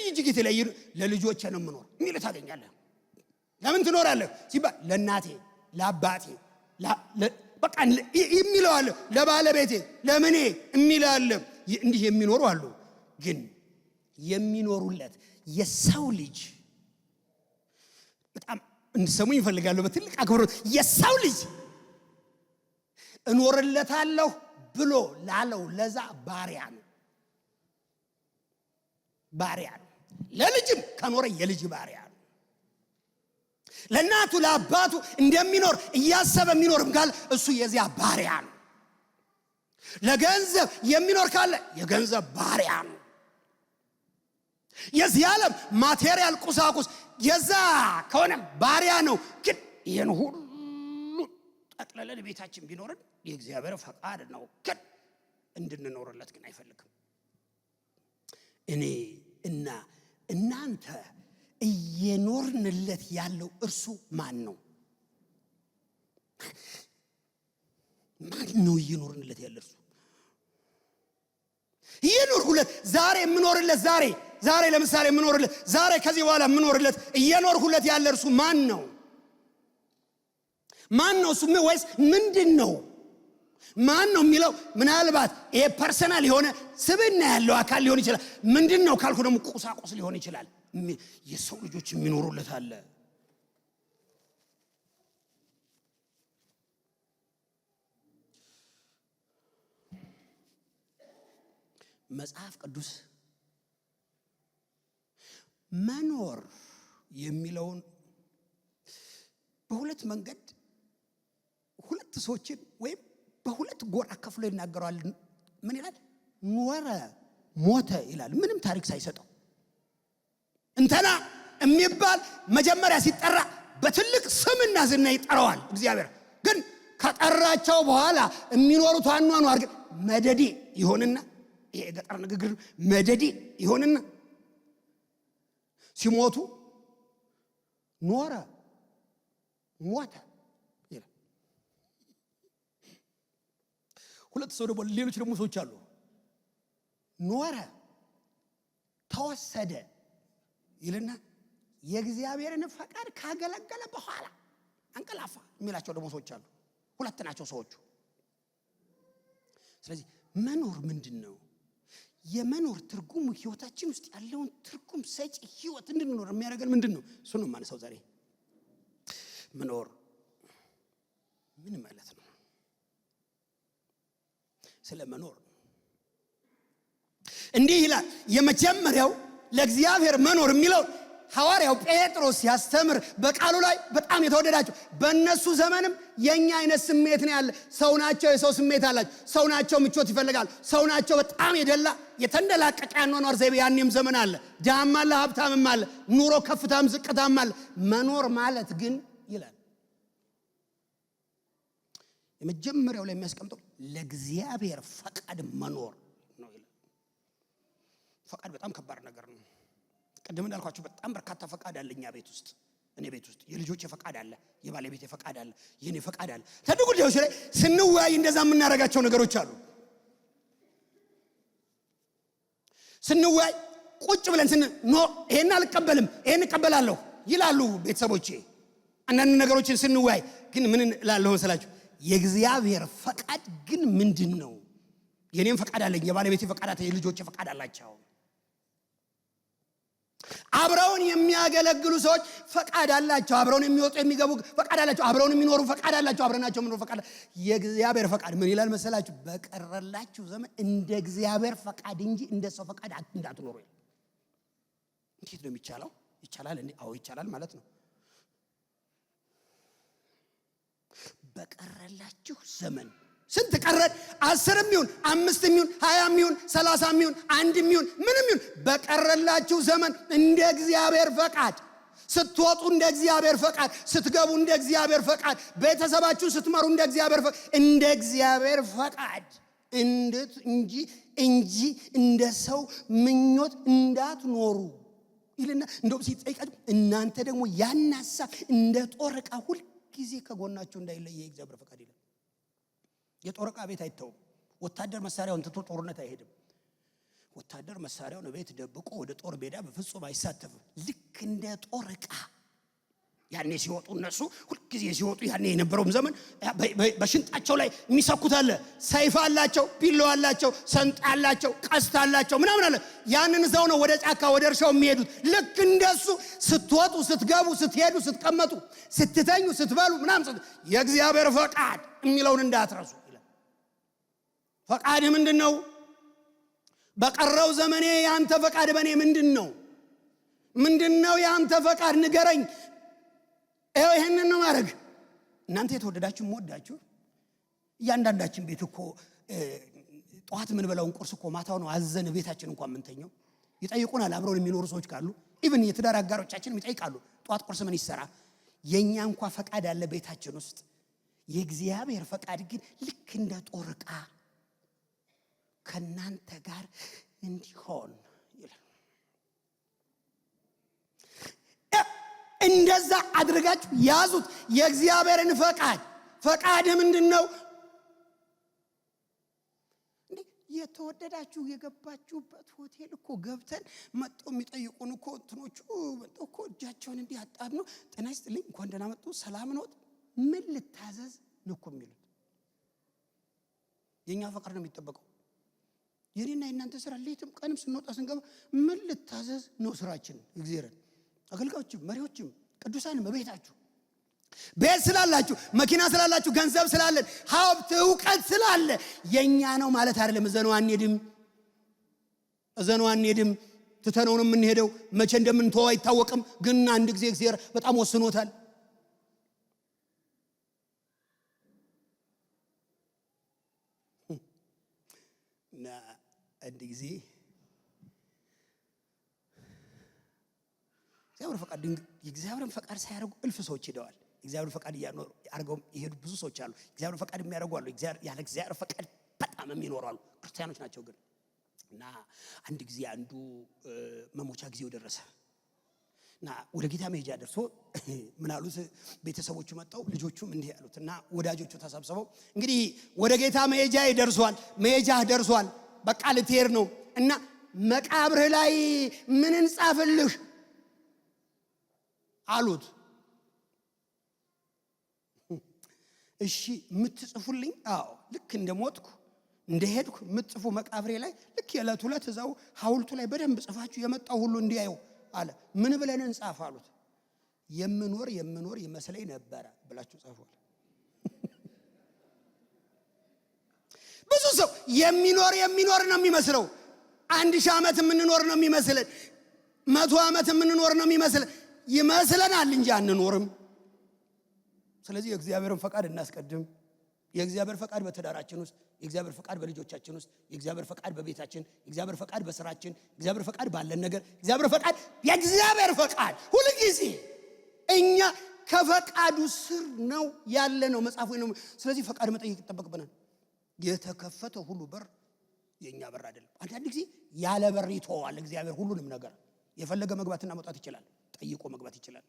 እጅግ የተለያየ ለልጆቼ ነው የምኖር የሚል ታገኛለህ። ለምን ትኖራለህ ሲባል ለእናቴ ለአባቴ በቃ የሚለው አለ፣ ለባለቤቴ ለምኔ የሚለው አለ። እንዲህ የሚኖሩ አሉ። ግን የሚኖሩለት የሰው ልጅ በጣም እንሰሙኝ ይፈልጋሉ በትልቅ አክብሮት የሰው ልጅ እኖርለታለሁ ብሎ ላለው ለዛ ባሪያ ነው። ለልጅም ከኖረ የልጅ ባሪያ ነው። ለእናቱ ለአባቱ እንደሚኖር እያሰበ የሚኖርም ካለ እሱ የዚያ ባሪያ ነው። ለገንዘብ የሚኖር ካለ የገንዘብ ባሪያ ነው። የዚህ ዓለም ማቴሪያል ቁሳቁስ የዛ ከሆነ ባሪያ ነው። ግን ይሄን ሁሉ ጠቅለለን ቤታችን ቢኖርን የእግዚአብሔር ፈቃድ ነው። ግን እንድንኖርለት ግን አይፈልግም። እኔ እና እናንተ እየኖርንለት ያለው እርሱ ማን ነው? ማን ነው እየኖርንለት ያለው እርሱ? እየኖርሁለት ዛሬ የምኖርለት ዛሬ ለምሳሌ የምኖርለት ዛሬ ከዚህ በኋላ የምኖርለት እየኖርሁለት ያለ እርሱ ማን ነው? እሱ ወይስ ምንድነው? ማን ነው የሚለው ምናልባት ይሄ ፐርሰናል የሆነ ስብዕና ያለው አካል ሊሆን ይችላል። ምንድነው ካልኩ ደግሞ ቁሳቁስ ሊሆን ይችላል። የሰው ልጆች የሚኖሩለት አለ። መጽሐፍ ቅዱስ መኖር የሚለውን በሁለት መንገድ ሁለት ሰዎችን ወይም በሁለት ጎራ ከፍሎ ይናገራል። ምን ይላል? ኖረ፣ ሞተ ይላል። ምንም ታሪክ ሳይሰጠው እንተና የሚባል መጀመሪያ ሲጠራ በትልቅ ስምና ዝና ይጠራዋል እግዚአብሔር። ግን ከጠራቸው በኋላ የሚኖሩት አኗኗር ግን መደዴ ይሆንና ይሄ ገጠር ንግግር መደዴ ይሆንና ሲሞቱ ኖረ ሞተ ይላል። ሁለት ሰው ደግሞ ሌሎች ደግሞ ሰዎች አሉ። ኖረ ተወሰደ ይልና የእግዚአብሔርን ፈቃድ ካገለገለ በኋላ አንቀላፋ የሚላቸው ደግሞ ሰዎች አሉ። ሁለት ናቸው ሰዎቹ። ስለዚህ መኖር ምንድነው? የመኖር ትርጉም ህይወታችን ውስጥ ያለውን ትርጉም ሰጪ ህይወት እንድንኖር የሚያደርገን ምንድነው? እሱ ነው ማነሳው ዛሬ። መኖር ምን ማለት ነው? ስለ መኖር እንዲህ ይላል። የመጀመሪያው ለእግዚአብሔር መኖር የሚለው ሐዋርያው ጴጥሮስ ሲያስተምር በቃሉ ላይ በጣም የተወደዳቸው በእነሱ ዘመንም የኛ አይነት ስሜት ነው ያለ። ሰው ናቸው፣ የሰው ስሜት አላቸው። ሰው ናቸው፣ ምቾት ይፈልጋሉ። ሰው ናቸው፣ በጣም የደላ የተንደላቀቀ ያኗኗር ዘይቤ ያኔም ዘመን አለ። ድሃም አለ፣ ሀብታምም አለ፣ ኑሮ ከፍታም ዝቅታም አለ። መኖር ማለት ግን ይላል የመጀመሪያው ላይ የሚያስቀምጠው ለእግዚአብሔር ፈቃድ መኖር ነው ይላል። ፈቃድ በጣም ከባድ ነገር ነው። ቀደም እንዳልኳችሁ በጣም በርካታ ፈቃድ አለ እኛ ቤት ውስጥ። እኔ ቤት ውስጥ የልጆች ፈቃድ አለ፣ የባለቤት ፈቃድ አለ፣ የኔ ፈቃድ አለ። ተደጉልጆች ላይ ስንወያይ እንደዛ የምናደርጋቸው ነገሮች አሉ። ስንወያይ ቁጭ ብለን ኖ ይሄን አልቀበልም ይሄን እቀበላለሁ ይላሉ ቤተሰቦቼ። አንዳንድ ነገሮችን ስንወያይ ግን ምን እላለሁ መሰላችሁ? የእግዚአብሔር ፈቃድ ግን ምንድነው? የኔም ፈቃድ አለኝ፣ የባለቤቴ ፈቃድ አለ፣ የልጆቼ ፈቃድ አላቸው። አብረውን የሚያገለግሉ ሰዎች ፈቃድ አላቸው። አብረውን የሚወጡ የሚገቡ ፈቃድ አላቸው። አብረውን የሚኖሩ ፈቃድ አላቸው። አብረናቸው የሚኖሩ ፈቃድ። የእግዚአብሔር ፈቃድ ምን ይላል መሰላችሁ? በቀረላችሁ ዘመን እንደ እግዚአብሔር ፈቃድ እንጂ እንደ ሰው ፈቃድ እንዳትኖሩ ይላል። እንዴት ነው የሚቻለው? ይቻላል እንዴ? አዎ ይቻላል ማለት ነው። በቀረላችሁ ዘመን ስንት ቀረን? 10 ይሁን 5 ይሁን 20 ይሁን 30 ይሁን 1 ይሁን ምንም ይሁን በቀረላችሁ ዘመን እንደ እግዚአብሔር ፈቃድ ስትወጡ፣ እንደ እግዚአብሔር ፈቃድ ስትገቡ፣ እንደ እግዚአብሔር ፈቃድ ቤተሰባችሁን ስትመሩ፣ እንደ እግዚአብሔር ፈቃድ እንጂ እንደ ሰው ምኞት እንዳትኖሩ ይልና እንደው ሲጠይቃችሁ እናንተ ደግሞ ያን ሐሳብ እንደ ጦር ዕቃ ሁሉ ጊዜ ከጎናችሁ እንዳይለይ የእግዚአብሔር ፈቃድ ይላል። የጦር ዕቃ ቤት አይተውም። ወታደር መሳሪያውን ትቶ ጦርነት አይሄድም። ወታደር መሳሪያውን ቤት ደብቆ ወደ ጦር ሜዳ በፍጹም አይሳተፍም። ልክ እንደ ጦር ዕቃ ያኔ ሲወጡ እነሱ ሁሉ ጊዜ ሲወጡ ያኔ የነበረው ዘመን በሽንጣቸው ላይ የሚሰኩት አለ፣ ሰይፍ አላቸው፣ ቢላዋ አላቸው፣ ሰንጣ አላቸው፣ ቀስት አላቸው ምናምን አለ። ያንን ዘው ነው ወደ ጫካ ወደ እርሻው የሚሄዱት። ልክ እንደሱ ስትወጡ፣ ስትገቡ፣ ስትሄዱ፣ ስትቀመጡ፣ ስትተኙ፣ ስትበሉ ምናምን የእግዚአብሔር ፈቃድ የሚለውን እንዳትረሱ ይላል። ፈቃድ ምንድነው? በቀረው ዘመኔ ያንተ ፈቃድ በኔ ምንድነው? ያንተ ፈቃድ ንገረኝ። ይሄንን ነው ማድረግ። እናንተ የተወደዳችሁ ሞዳችሁ እያንዳንዳችን ቤት እኮ ጧት ምን በላውን ቁርስ እኮ ማታው ነው አዘን ቤታችን እንኳን ምንተኛው ይጠይቁናል። አብረውን የሚኖሩ ሰዎች ካሉ ኢቭን የትዳር አጋሮቻችንም ይጠይቃሉ፣ ጧት ቁርስ ምን ይሰራ? የኛ እንኳን ፈቃድ አለ ቤታችን ውስጥ። የእግዚአብሔር ፈቃድ ግን ልክ እንደ ጦር ዕቃ ከናንተ ጋር እንዲሆን ይላል። እንደዛ አድርጋችሁ ያዙት የእግዚአብሔርን ፈቃድ ምንድነው? የተወደዳችሁ የገባችሁበት ሆቴል እኮ ገብተን መጥተው የሚጠይቁን እኮ እንትኖቹ መጥተው እኮ እጃቸውን እንዲህ አጣብ ነው፣ ጤና ይስጥልኝ፣ እንኳን ደህና መጡ፣ ሰላም ነው፣ ምን ልታዘዝ ነው እኮ የሚሉት። የኛ ፈቃድ ነው የሚጠበቀው። የኔና የናንተ ስራ ሌትም ቀንም ስንወጣ ስንገባ ምን ልታዘዝ ነው ስራችን። እግዚአብሔርን አገልጋዮችም መሪዎችም ቅዱሳንም በቤታችሁ ቤት ስላላችሁ፣ መኪና ስላላችሁ፣ ገንዘብ ስላለን፣ ሀብት ዕውቀት ስላለ የኛ ነው ማለት አይደለም። እዘኑ አንሄድም፣ ትተነው ነው የምንሄደው። መቼ እንደምንተው አይታወቅም። ግን አንድ ጊዜ እግዚአብሔር በጣም ወስኖታል። እና አንድ ጊዜ የእግዚአብሔርን ፈቃድ ሳያደርጉ እልፍ ሰዎች ሄደዋል። እግዚአብሔር ፈቃድ ያኖር አርገው ይሄዱ ብዙ ሰዎች አሉ። እግዚአብሔር ፈቃድ የሚያደርጉ አሉ። ያለ እግዚአብሔር ፈቃድ በጣም የሚኖሩ አሉ። ክርስቲያኖች ናቸው ግን እና አንድ ጊዜ አንዱ መሞቻ ጊዜው ደረሰ እና ወደ ጌታ መሄጃ ደርሶ ምን አሉት ቤተሰቦቹ መጣው ልጆቹም እንዲህ ያሉት እና ወዳጆቹ ተሰብስበው እንግዲህ ወደ ጌታ መሄጃ ደርሷል በቃ ልትሄድ ነው እና መቃብርህ ላይ ምን እንጻፍልህ አሉት። እሺ የምትጽፉልኝ? አዎ ልክ እንደሞትኩ እንደሄድኩ የምትጽፉ መቃብሬ ላይ ልክ የዕለት ሁለት እዛው ሐውልቱ ላይ በደንብ ጽፋችሁ የመጣው ሁሉ እንዲያየው አለ። ምን ብለን እንጻፍ አሉት። የምኖር ይመስለኝ ነበረ ብላችሁ ጻፉት። ብዙ ሰው የሚኖር ነው የሚመስለው። 1000 ዓመት የምንኖር ነው የሚመስለን። 100 ዓመት የምንኖር ነው የሚመስለን። ይመስለናል እንጂ አንኖርም። ስለዚህ የእግዚአብሔርን ፈቃድ እናስቀድም። የእግዚአብሔር ፈቃድ በትዳራችን ውስጥ፣ የእግዚአብሔር ፈቃድ በልጆቻችን ውስጥ፣ የእግዚአብሔር ፈቃድ በቤታችን፣ የእግዚአብሔር ፈቃድ በስራችን፣ የእግዚአብሔር ፈቃድ ባለን ነገር፣ የእግዚአብሔር ፈቃድ ሁሉ ጊዜ እኛ ከፈቃዱ ስር ነው ያለ ነው መጽሐፉ ነው። ስለዚህ ፈቃድ መጠየቅ ይጠበቅብናል። የተከፈተ ሁሉ በር የኛ በር አይደለም። አንዳንድ ጊዜ ያለ በር ይተዋል እግዚአብሔር ሁሉንም ነገር። የፈለገ መግባትና መውጣት ይችላል። ጠይቆ መግባት ይችላል።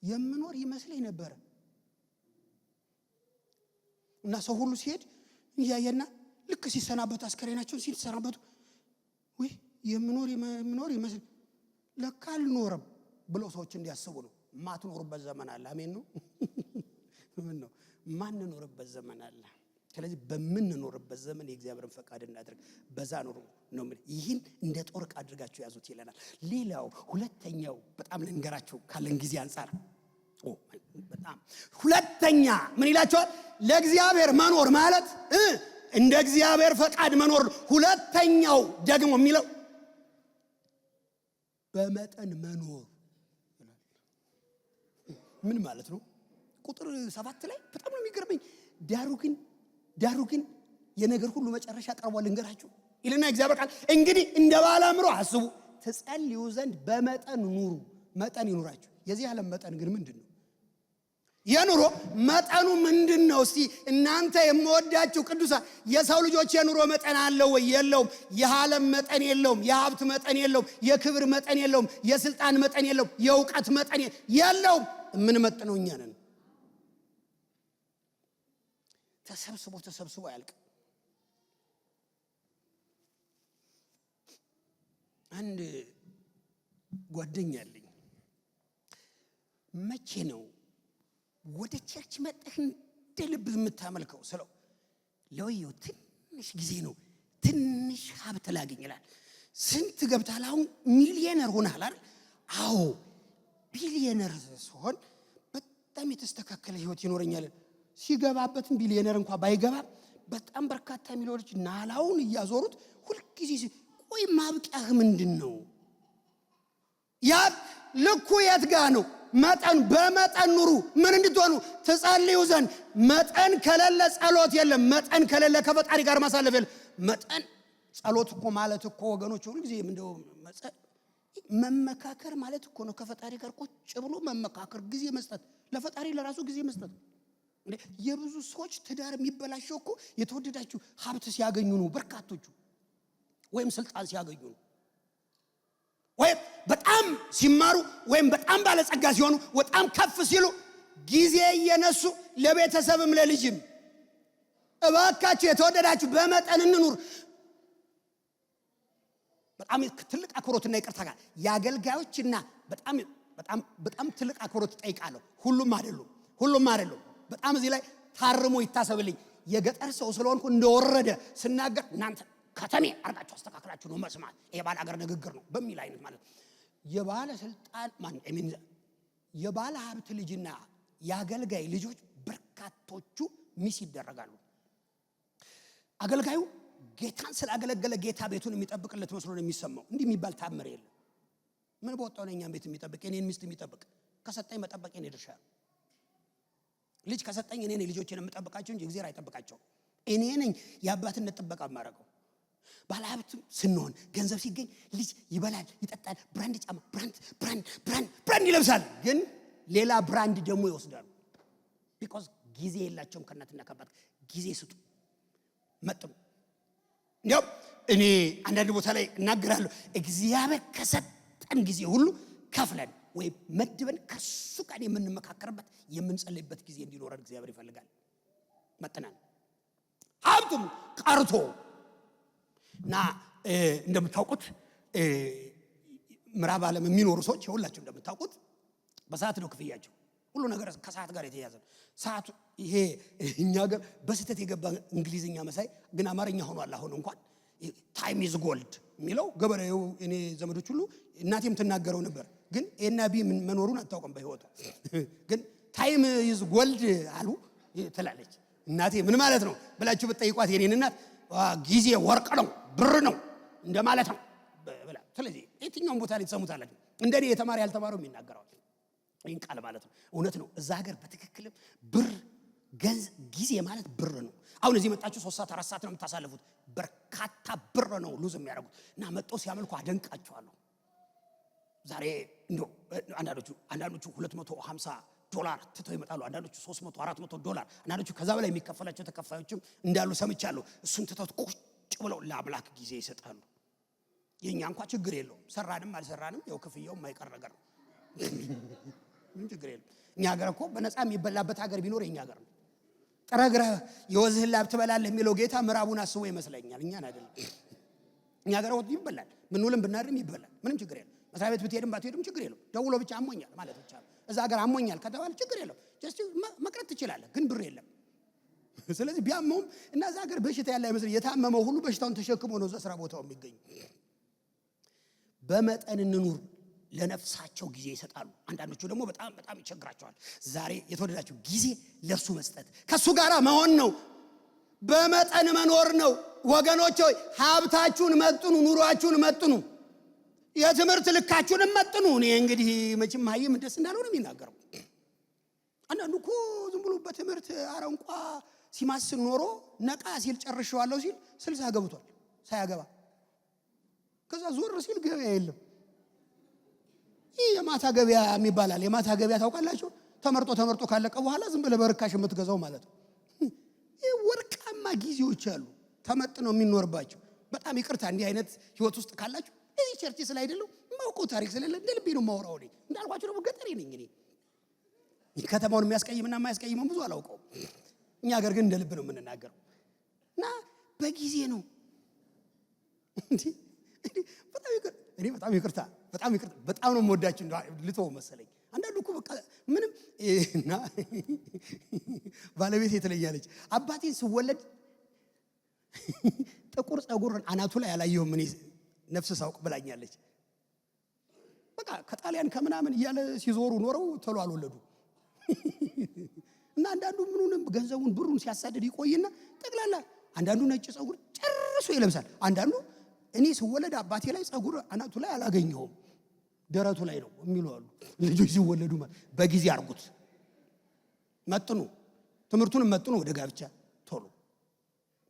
የምኖር ይመስለኝ ነበር እና ሰው ሁሉ ሲሄድ እያየና ልክ ሲሰናበቱ አስከሬናቸውን ሲሰናበቱ ወይ የምኖር ይመስል ለካ አልኖርም ብለው ሰዎች እንዲያስቡ ነው። ማትኖርበት ዘመን አለ። አሜን ነው። ምን ነው ማንኖርበት ዘመን አለ። ስለዚህ በምንኖርበት ዘመን የእግዚአብሔርን ፈቃድ እናድርግ። በዛ ኑሩ ነው ማለት። ይህን እንደ ጦር ዕቃ አድርጋችሁ ያዙት ይለናል። ሌላው ሁለተኛው በጣም ልንገራችሁ ካለን ጊዜ አንፃር በጣም ሁለተኛ ምን ይላችኋል? ለእግዚአብሔር መኖር ማለት እንደ እግዚአብሔር ፈቃድ መኖር። ሁለተኛው ደግሞ የሚለው በመጠን መኖር ይላል። ምን ማለት ነው? ቁጥር 7 ላይ በጣም ነው የሚገርመኝ። ዳሩ ግን የነገር ሁሉ መጨረሻ ቀርቧል ልንገራችሁ ይልና እግዚአብሔር ቃል እንግዲህ እንደ ባለ አእምሮ አስቡ፣ ትጸልዩ ዘንድ በመጠን ኑሩ። መጠን ይኑራችሁ። የዚህ ዓለም መጠን ግን ምንድነው? የኑሮ መጠኑ ምንድነው? እስቲ እናንተ የምወዳችሁ ቅዱሳን የሰው ልጆች የኑሮ መጠን አለው ወይ? የለውም። የዓለም መጠን የለውም። የሀብት መጠን የለውም። የክብር መጠን የለውም። የስልጣን መጠን የለውም። የእውቀት መጠን የለውም። ምን መጠነው? እኛ ነን። ተሰብስቦ አያልቅም። አንድ ጓደኛ አለኝ። መቼ ነው ወደ ቸርች መጥተህ እንደ ልብ የምታመልከው ስለው ለወየው ትንሽ ጊዜ ነው ትንሽ ሀብት ላገኝ ይላል። ስንት ገብታል? አሁን ሚሊዮነር ሆናል አይደል? አዎ ቢሊዮነር ሲሆን በጣም የተስተካከለ ህይወት ይኖረኛል። ሲገባበትም ቢሊዮነር እንኳን ባይገባም በጣም በርካታ ሚሊዮኖች ናላውን እያዞሩት ሁሉ ጊዜ ቆይ ማብቂያህ ምንድነው? ያ ልኩ የት ጋር ነው? መጠን በመጠን ኑሩ። ምን እንድትሆኑ? ትጸልዩ ዘንድ። መጠን ከሌለ ጸሎት የለም። መጠን ከሌለ ከፈጣሪ ጋር ማሳለፍ የለም። መጠን ጸሎት እኮ ማለት እኮ ወገኖች ሁሉ ጊዜ እንደው መመካከር ማለት እኮ ነው። ከፈጣሪ ጋር ቁጭ ብሎ መመካከር፣ ጊዜ መስጠት፣ ለፈጣሪ ለራሱ ጊዜ መስጠት። የብዙ ሰዎች ትዳር የሚበላሸው እኮ የተወደዳችሁ ሀብት ሲያገኙ ነው። በርካቶቹ ወይም ስልጣን ሲያገኙ ነው፣ ወይም በጣም ሲማሩ፣ ወይም በጣም ባለጸጋ ሲሆኑ፣ በጣም ከፍ ሲሉ ጊዜ እየነሱ ለቤተሰብም ለልጅም። እባካችሁ የተወደዳችሁ በመጠን እንኑር። በጣም ትልቅ አክብሮትና ይቅርታ ጋር የአገልጋዮችና በጣም ትልቅ አክብሮት ጠይቃለሁ። ሁሉም አይደሉም። በጣም እዚህ ላይ ታርሞ ይታሰብልኝ። የገጠር ሰው ስለሆንኩ እንደወረደ ስናገር እናንተ ከተሜ አርጋችሁ አስተካክላችሁ ነው መስማት። ይሄ ባለ ሀገር ንግግር ነው በሚል አይነት ማለት የባለ ስልጣን የባለ ሀብት ልጅና የአገልጋይ ልጆች በርካቶቹ ሚስ ይደረጋሉ። አገልጋዩ ጌታን ስላገለገለ ጌታ ቤቱን የሚጠብቅለት መስሎ ነው የሚሰማው። እንዲህ የሚባል ታምር የለም። ምን በወጣው ነው እኛን ቤት የሚጠብቅ የኔን ሚስት የሚጠብቅ? ከሰጠኝ መጠበቅ የኔ ድርሻ። ልጅ ከሰጠኝ እኔ ነኝ ልጆችን የምጠብቃቸው እንጂ እግዚአብሔር አይጠብቃቸው። እኔ ነኝ የአባትነት ጥበቃ የማደርገው። ባለሀብት ስንሆን ገንዘብ ሲገኝ ልጅ ይበላል ይጠጣል ብራንድ ጫማ ብራንድ ይለብሳል ግን ሌላ ብራንድ ደግሞ ይወስዳሉ because ጊዜ የላቸውም ከእናትና ከአባት ጊዜ ስጡ መጥኑ ነው እኔ አንዳንድ ቦታ ላይ እናገራለሁ እግዚአብሔር ከሰጠን ጊዜ ሁሉ ከፍለን ወይ መድበን ከሱ ጋር የምንመካከርበት የምንጸልይበት ጊዜ እንዲኖረን እግዚአብሔር ይፈልጋል መጥናን ሀብቱም ቀርቶ እና እንደምታውቁት ምዕራብ ዓለም የሚኖሩ ሰዎች ሁላችሁ እንደምታውቁት በሰዓት ነው ክፍያቸው ሁሉ ነገር ከሰዓት ጋር የተያያዘ ሰዓቱ ይሄ እኛ ጋር በስተት የገባ እንግሊዝኛ መሳይ ግን አማርኛ ሆኗል አሁን እንኳን ታይም ኢዝ ጎልድ የሚለው ገበሬው እኔ ዘመዶች ሁሉ እናቴም ተናገረው ነበር ግን ኤናቢ መኖሩን አታውቅም በህይወቷ ግን ታይም ኢዝ ጎልድ አሉ ትላለች እናቴ ምን ማለት ነው ብላችሁ ብትጠይቋት የኔን እናት ጊዜ ወርቅ ነው ብር ነው እንደማለት ነው ብላ ስለዚህ የትኛውም ቦታ ላይ ተሰሙታላችሁ እንደኔ የተማሪ ያልተማረው የሚናገረው ይሄን ቃል ማለት ነው እውነት ነው እዛ ሀገር በትክክል ብር ጊዜ ማለት ብር ነው አሁን እዚህ መጣችሁ 3 ሰዓት 4 ሰዓት ነው የምታሳልፉት በርካታ ብር ነው ሉዝ የሚያደርጉት እና መጥተው ሲያመልኩ አደንቃቸዋለሁ ዛሬ እንደው አንዳንዶቹ $250 ትተው ይመጣሉ አንዳንዶቹ $300 $400 አንዳንዶቹ ከዛ በላይ የሚከፈላቸው ተከፋዮችም እንዳሉ ሰምቻለሁ እሱን ትተው ቁጭ ብለው ለአምላክ ጊዜ ይሰጣሉ የኛ እንኳን ችግር የለውም ሰራንም አልሰራንም ያው ክፍያው የማይቀር ነገር ነው ምን ችግር የለም እኛ ሀገር እኮ በነፃ የሚበላበት ሀገር ቢኖር የኛ ሀገር ነው ጥረግረ የወዝህን ላብ ትበላለህ የሚለው ጌታ ምዕራቡን አስቦ ይመስለኛል እኛን አይደለም እኛ ሀገር ወጥ ይበላል ምንውልም ብናድርም ይበላል ምንም ችግር የለም መስሪያ ቤት ብትሄድም ባትሄድም ችግር የለም ደውሎ ብቻ አሞኛል ማለት ብቻ እዛ ሀገር አሞኛል ከተባለ ችግር የለም ጀስት መቅረት ትችላለህ ግን ብር የለም ስለዚህ ቢያመውም እና እዛ ሀገር በሽታ ያለ አይመስል የታመመው ሁሉ በሽታውን ተሸክሞ ነው ስራ ቦታው የሚገኝ በመጠን እንኑር ለነፍሳቸው ጊዜ ይሰጣሉ አንዳንዶቹ ደግሞ በጣም ይቸግራቸዋል ዛሬ የተወደዳችሁ ጊዜ ለሱ መስጠት ከሱ ጋር መሆን ነው በመጠን መኖር ነው ወገኖች ሆይ ሀብታችሁን መጥኑ ኑሯችሁን መጥኑ የትምህርት ልካችሁን መጥኑ እኔ እንግዲህ መቼም ሀይም ደስ እንዳልሆነ የሚናገረው አንዳንዱ እኮ ዝም ብሎ በትምህርት አረንቋ ሲማስል ኖሮ ነቃ ሲል ጨርሼዋለሁ ሲል 60 ገብቷል ሳያገባ ከዛ ዞር ሲል ገበያ የለም ይሄ የማታ ገበያ የሚባላል የማታ ገበያ ታውቃላችሁ ተመርጦ ካለቀ በኋላ ዝም ብለ በርካሽ የምትገዛው ማለት ነው ይሄ ወርቃማ ጊዜዎች አሉ ተመጥነው የሚኖርባቸው በጣም ይቅርታ እንዲህ አይነት ህይወት ውስጥ ካላችሁ እዚህ ቸርች ስላይደለው ማውቀው ታሪክ ስለሌለ እንደልቤ ነው ማውራው ነኝ እንዳልኳችሁ ደግሞ ገጠሬ ነኝ እኔ ከተማውን የሚያስቀይምና የማያስቀይመው ብዙ አላውቀው እኛ ሀገር ግን እንደልብ ነው የምንናገረው እና በጊዜ ነው እንዴ በጣም ይቅርታ በጣም ነው የምወዳችሁ ልተው መሰለኝ አንዳንዱ እኮ በቃ ምንም እና ባለቤት የተለያለች አባቴን ስወለድ ጥቁር ጸጉር አናቱ ላይ ያላየው ምን ነፍስ ሳውቅ ብላኛለች በቃ ከጣሊያን ከምናምን እያለ ሲዞሩ ኖረው ተሎ አልወለዱ እና አንዳንዱ ምኑንም ገንዘቡን ብሩን ሲያሳድድ ይቆይና ጠቅላላ አንዳንዱ ነጭ ጸጉር ጨርሶ ይለብሳል አንዳንዱ እኔ ስወለድ አባቴ ላይ ጸጉር አናቱ ላይ አላገኘውም ደረቱ ላይ ነው የሚሉ አሉ ልጆች ሲወለዱ በጊዜ አርጉት መጥኑ ትምህርቱን መጥኑ ወደ ጋብቻ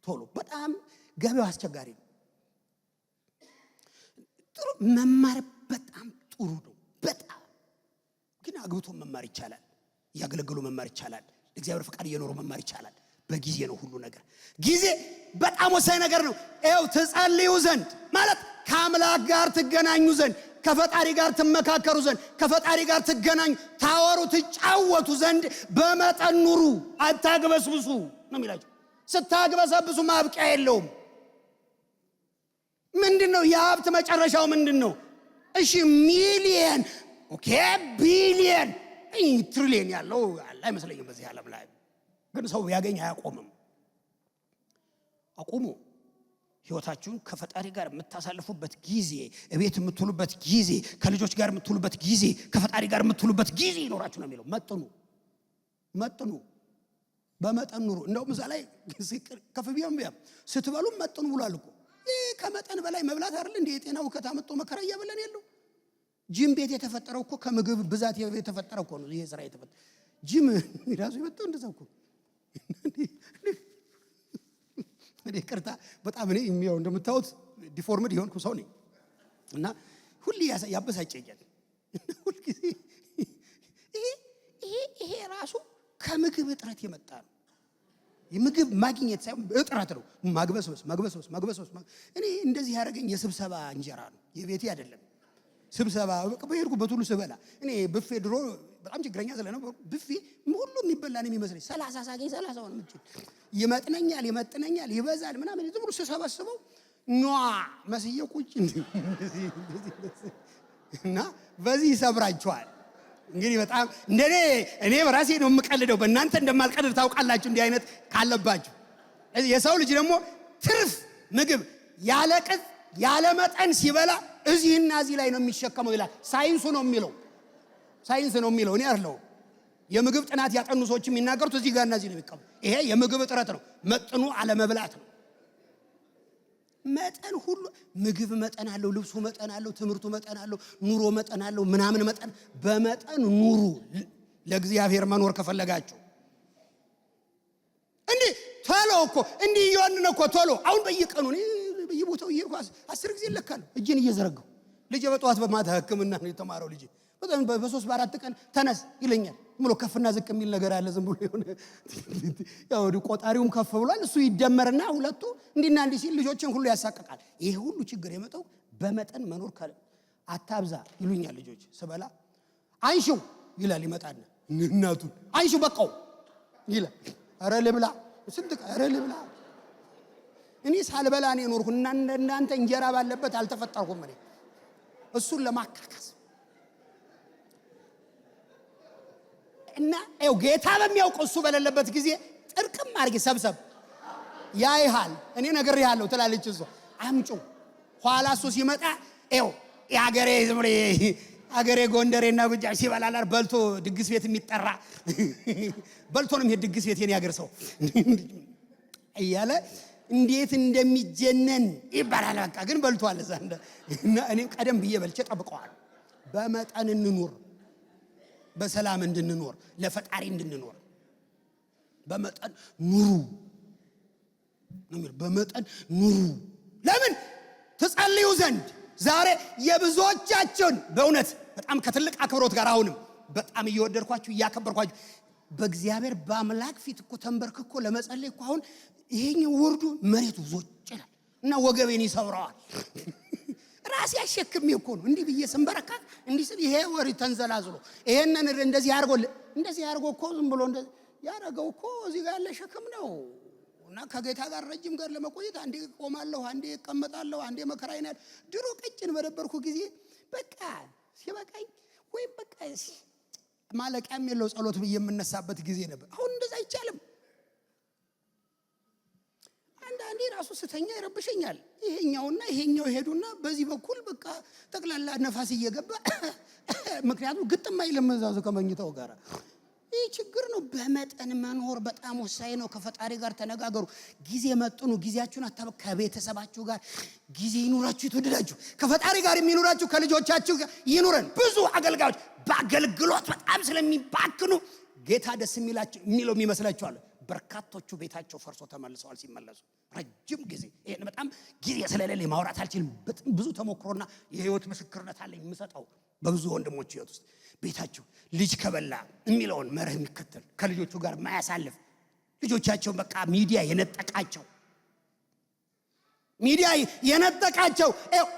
ቶሎ በጣም ገበያው አስቸጋሪ ነው ጥሩ መማር በጣም ጥሩ ነው በጣም ግን አግብቶ መማር ይቻላል ያገለግሉ መማር ይቻላል እግዚአብሔር ፈቃድ እየኖሩ መማር ይቻላል በጊዜ ነው ሁሉ ነገር ጊዜ በጣም ወሳኝ ነገር ነው ኤው ተጸልዩ ዘንድ ማለት ከአምላክ ጋር ትገናኙ ዘንድ ከፈጣሪ ጋር ትመካከሩ ዘንድ ከፈጣሪ ጋር ትገናኙ ታወሩ ትጫወቱ ዘንድ በመጠን ኑሩ አታግበስብሱ ነው የሚላቸው ስታግበሰብሱ ማብቂያ የለውም ምንድነው የሀብት መጨረሻው ምንድነው እሺ ሚሊየን ኦኬ ቢሊየን ትሪሊየን ያለው አይመስለኝም በዚህ ዓለም ላይ ግን ሰው ያገኝ አያቆምም አቁሙ ህይወታችሁን ከፈጣሪ ጋር የምታሳልፉበት ጊዜ እቤት የምትውሉበት ጊዜ ከልጆች ጋር የምትውሉበት ጊዜ ከፈጣሪ ጋር የምትውሉበት ጊዜ ይኖራችሁ ነው የሚለው መጥኑ በመጠን ኑሩ እንደውም እዛ ላይ ከፍቢያም ስትበሉ መጥኑ ብሏል እኮ ከመጠን በላይ መብላት አይደል እንዴ የጤናው ከታመጣ መከራ ያበለን ያለው ጂም ቤት የተፈጠረው እኮ ከምግብ ብዛት የተፈጠረው እኮ ነው ይሄ ስራ የተፈጠረው ጂም ራሱ የመጣው እንደዛው እኮ እኔ ቅርታ በጣም እኔ የሚያው እንደምታዩት ዲፎርምድ የሆንኩ ሰው ነኝ እና ሁሉ ያበሳጨኛል። ሁሉ ጊዜ ይሄ ራሱ ከምግብ እጥረት የመጣ ነው። የምግብ ማግኘት ሳይሆን እጥረት ነው። ማግበስበስ እኔ እንደዚህ ያደረገኝ የስብሰባ እንጀራ ነው፣ የቤቴ አይደለም። ስብሰባ በሄድኩበት ሁሉ ስበላ እኔ ብፌ ድሮ በጣም ችግረኛ ስለነበርኩ ብፌ ሁሉ የሚበላ ነው የሚመስለኝ። 30 ሳገኝ 30 ነው የምችል። ይመጥነኛል፣ ይበዛል ምናምን ዝም ብሎ ስሰበስበው መስዬ ቁጭ እና በዚህ ይሰብራችኋል። እንግዲህ በጣም እንደኔ እኔ በራሴ ነው የምቀልደው፣ በእናንተ እንደማልቀልድ ታውቃላችሁ። እንዲህ አይነት ካለባችሁ የሰው ልጅ ደግሞ ትርፍ ምግብ ያለ ቅጥ ያለ መጠን ሲበላ እዚህና እዚህ ላይ ነው የሚሸከመው ይላል ሳይንሱ ነው የሚለው። እኔ አይደለሁም። የምግብ ጥናት ያጠኑ ሰዎች የሚናገሩት እዚህ ጋርና እዚህ ነው የሚቀመው። ይሄ የምግብ እጥረት ነው፣ መጥኑ አለመብላት ነው። መጠን ሁሉ ምግብ መጠን አለው፣ ልብሱ መጠን አለው፣ ትምህርቱ መጠን አለው፣ ኑሮ መጠን አለው፣ ምናምን መጠን። በመጠን ኑሩ ለእግዚአብሔር መኖር ከፈለጋችሁ። እንዲህ ቶሎ እኮ እንዲህ እየሆንን እኮ ቶሎ አሁን በየቀኑ በየቦታው እየሄድኩ 10 ጊዜ እለካለሁ እጄን እየዘረጋሁ። ልጄ በጠዋት በማታ ሕክምና ነው የተማረው። ልጄ በጣም በ3 በ4 ቀን ተነስ ይለኛል። ዝም ብሎ ከፍና ዝቅ የሚል ነገር አለ። ዝም ብሎ የሆነ ያው ቆጣሪውም ከፍ ብሏል። እሱ ይደመርና ሁለቱ እንዲና እንዲህ ሲል ልጆችን ሁሉ ያሳቀቃል። ይሄ ሁሉ ችግር የመጣው በመጠን መኖር ካለ አታብዛ ይሉኛል ልጆች። ስበላ አንሺው ይላል ይመጣና እናቱን አንሺው በቃው ይላል። ኧረ ልብላ ልብላ። እኔ ሳልበላ ነው የኖርኩ እና እናንተ እንጀራ ባለበት አልተፈጠርኩም። እኔ እሱን ለማካካስ እና ጌታ በሚያውቀው እሱ በሌለበት ጊዜ ጥርቅም አድርጌ ሰብሰብ ያይሃል። እኔ ነግሬሃለሁ ትላለች እሷ። አምጩ ኋላ እሱ ሲመጣ የአገሬ ጎንደሬና ጉጃ ሲበላላር በልቶ ድግስ ቤት የሚጠራ በልቶ ነው የሚሄድ ድግስ ቤት የኔ ያገር ሰው እያለ እንዴት እንደሚጀነን ይባላል። በቃ ግን በልቷል እዛ እና እኔም ቀደም ብዬ በልቼ ጠብቀዋል። በመጠን እንኑር፣ በሰላም እንድንኖር፣ ለፈጣሪ እንድንኖር በመጠን ኑሩ ነው። በመጠን ኑሩ። ለምን ትጸልዩ ዘንድ ዛሬ የብዙዎቻችሁን በእውነት በጣም ከትልቅ አክብሮት ጋር አሁንም በጣም እየወደድኳችሁ እያከበርኳችሁ በእግዚአብሔር በአምላክ ፊት እኮ ተንበርክኮ ለመጸለይ እኮ አሁን ይሄኛው ወርዱ መሬቱ ዞጭ ይላል እና ወገቤን ይሰብረዋል። ራሴ አሸክሜ እኮ ነው እንዲህ ብዬ ስንበረካት እንዲህ ስል ይሄ ወሪ ተንዘላዝሎ ይሄንን እንደዚህ አድርጎ እኮ ዝም ብሎ እንደዚህ ያደረገው እኮ እዚህ ጋር ያለ ሸክም ነው። እና ከጌታ ጋር ረጅም ጋር ለመቆየት አንዴ ቆማለሁ፣ አንዴ እቀመጣለሁ፣ አንዴ መከራዬን ድሮ ቀጭን በነበርኩ ጊዜ በቃ ሲበቃኝ ወይ በቃ ማለቂያም የለው ጸሎት ብዬ የምነሳበት ጊዜ ነበር። አሁን እንደዛ አይቻልም። አንዳንዴ ራሱ ስተኛ ይረብሸኛል። ይሄኛው ሄዱና በዚህ በኩል በቃ ጠቅላላ ነፋስ እየገባ ምክንያቱም ግጥም አይልም እዛው ከመኝታው ጋር። ይህ ችግር ነው። በመጠን መኖር በጣም ወሳኝ ነው። ከፈጣሪ ጋር ተነጋገሩ። ጊዜ መጥኑ። ጊዜያችሁን ከቤተሰባችሁ ጋር ጊዜ ይኑራችሁ። የተወደዳችሁ ከፈጣሪ ጋር የሚኖራችሁ ከልጆቻችሁ ጋር ይኑረን። ብዙ አገልጋዮች በአገልግሎት በጣም ስለሚባክኑ ጌታ ደስ የሚለው የሚመስላችኋል። በርካቶቹ ቤታቸው ፈርሶ ተመልሰዋል። ሲመለሱ ረጅም ጊዜ ይሄን በጣም ጊዜ ስለሌለ ማውራት አልችልም። በጣም ብዙ ተሞክሮና የህይወት ምስክርነት አለኝ የምሰጠው በብዙ ወንድሞች ህይወት ውስጥ ቤታቸው ልጅ ከበላ የሚለውን መርህ የሚከተል ከልጆቹ ጋር ማያሳልፍ ልጆቻቸውን በቃ ሚዲያ የነጠቃቸው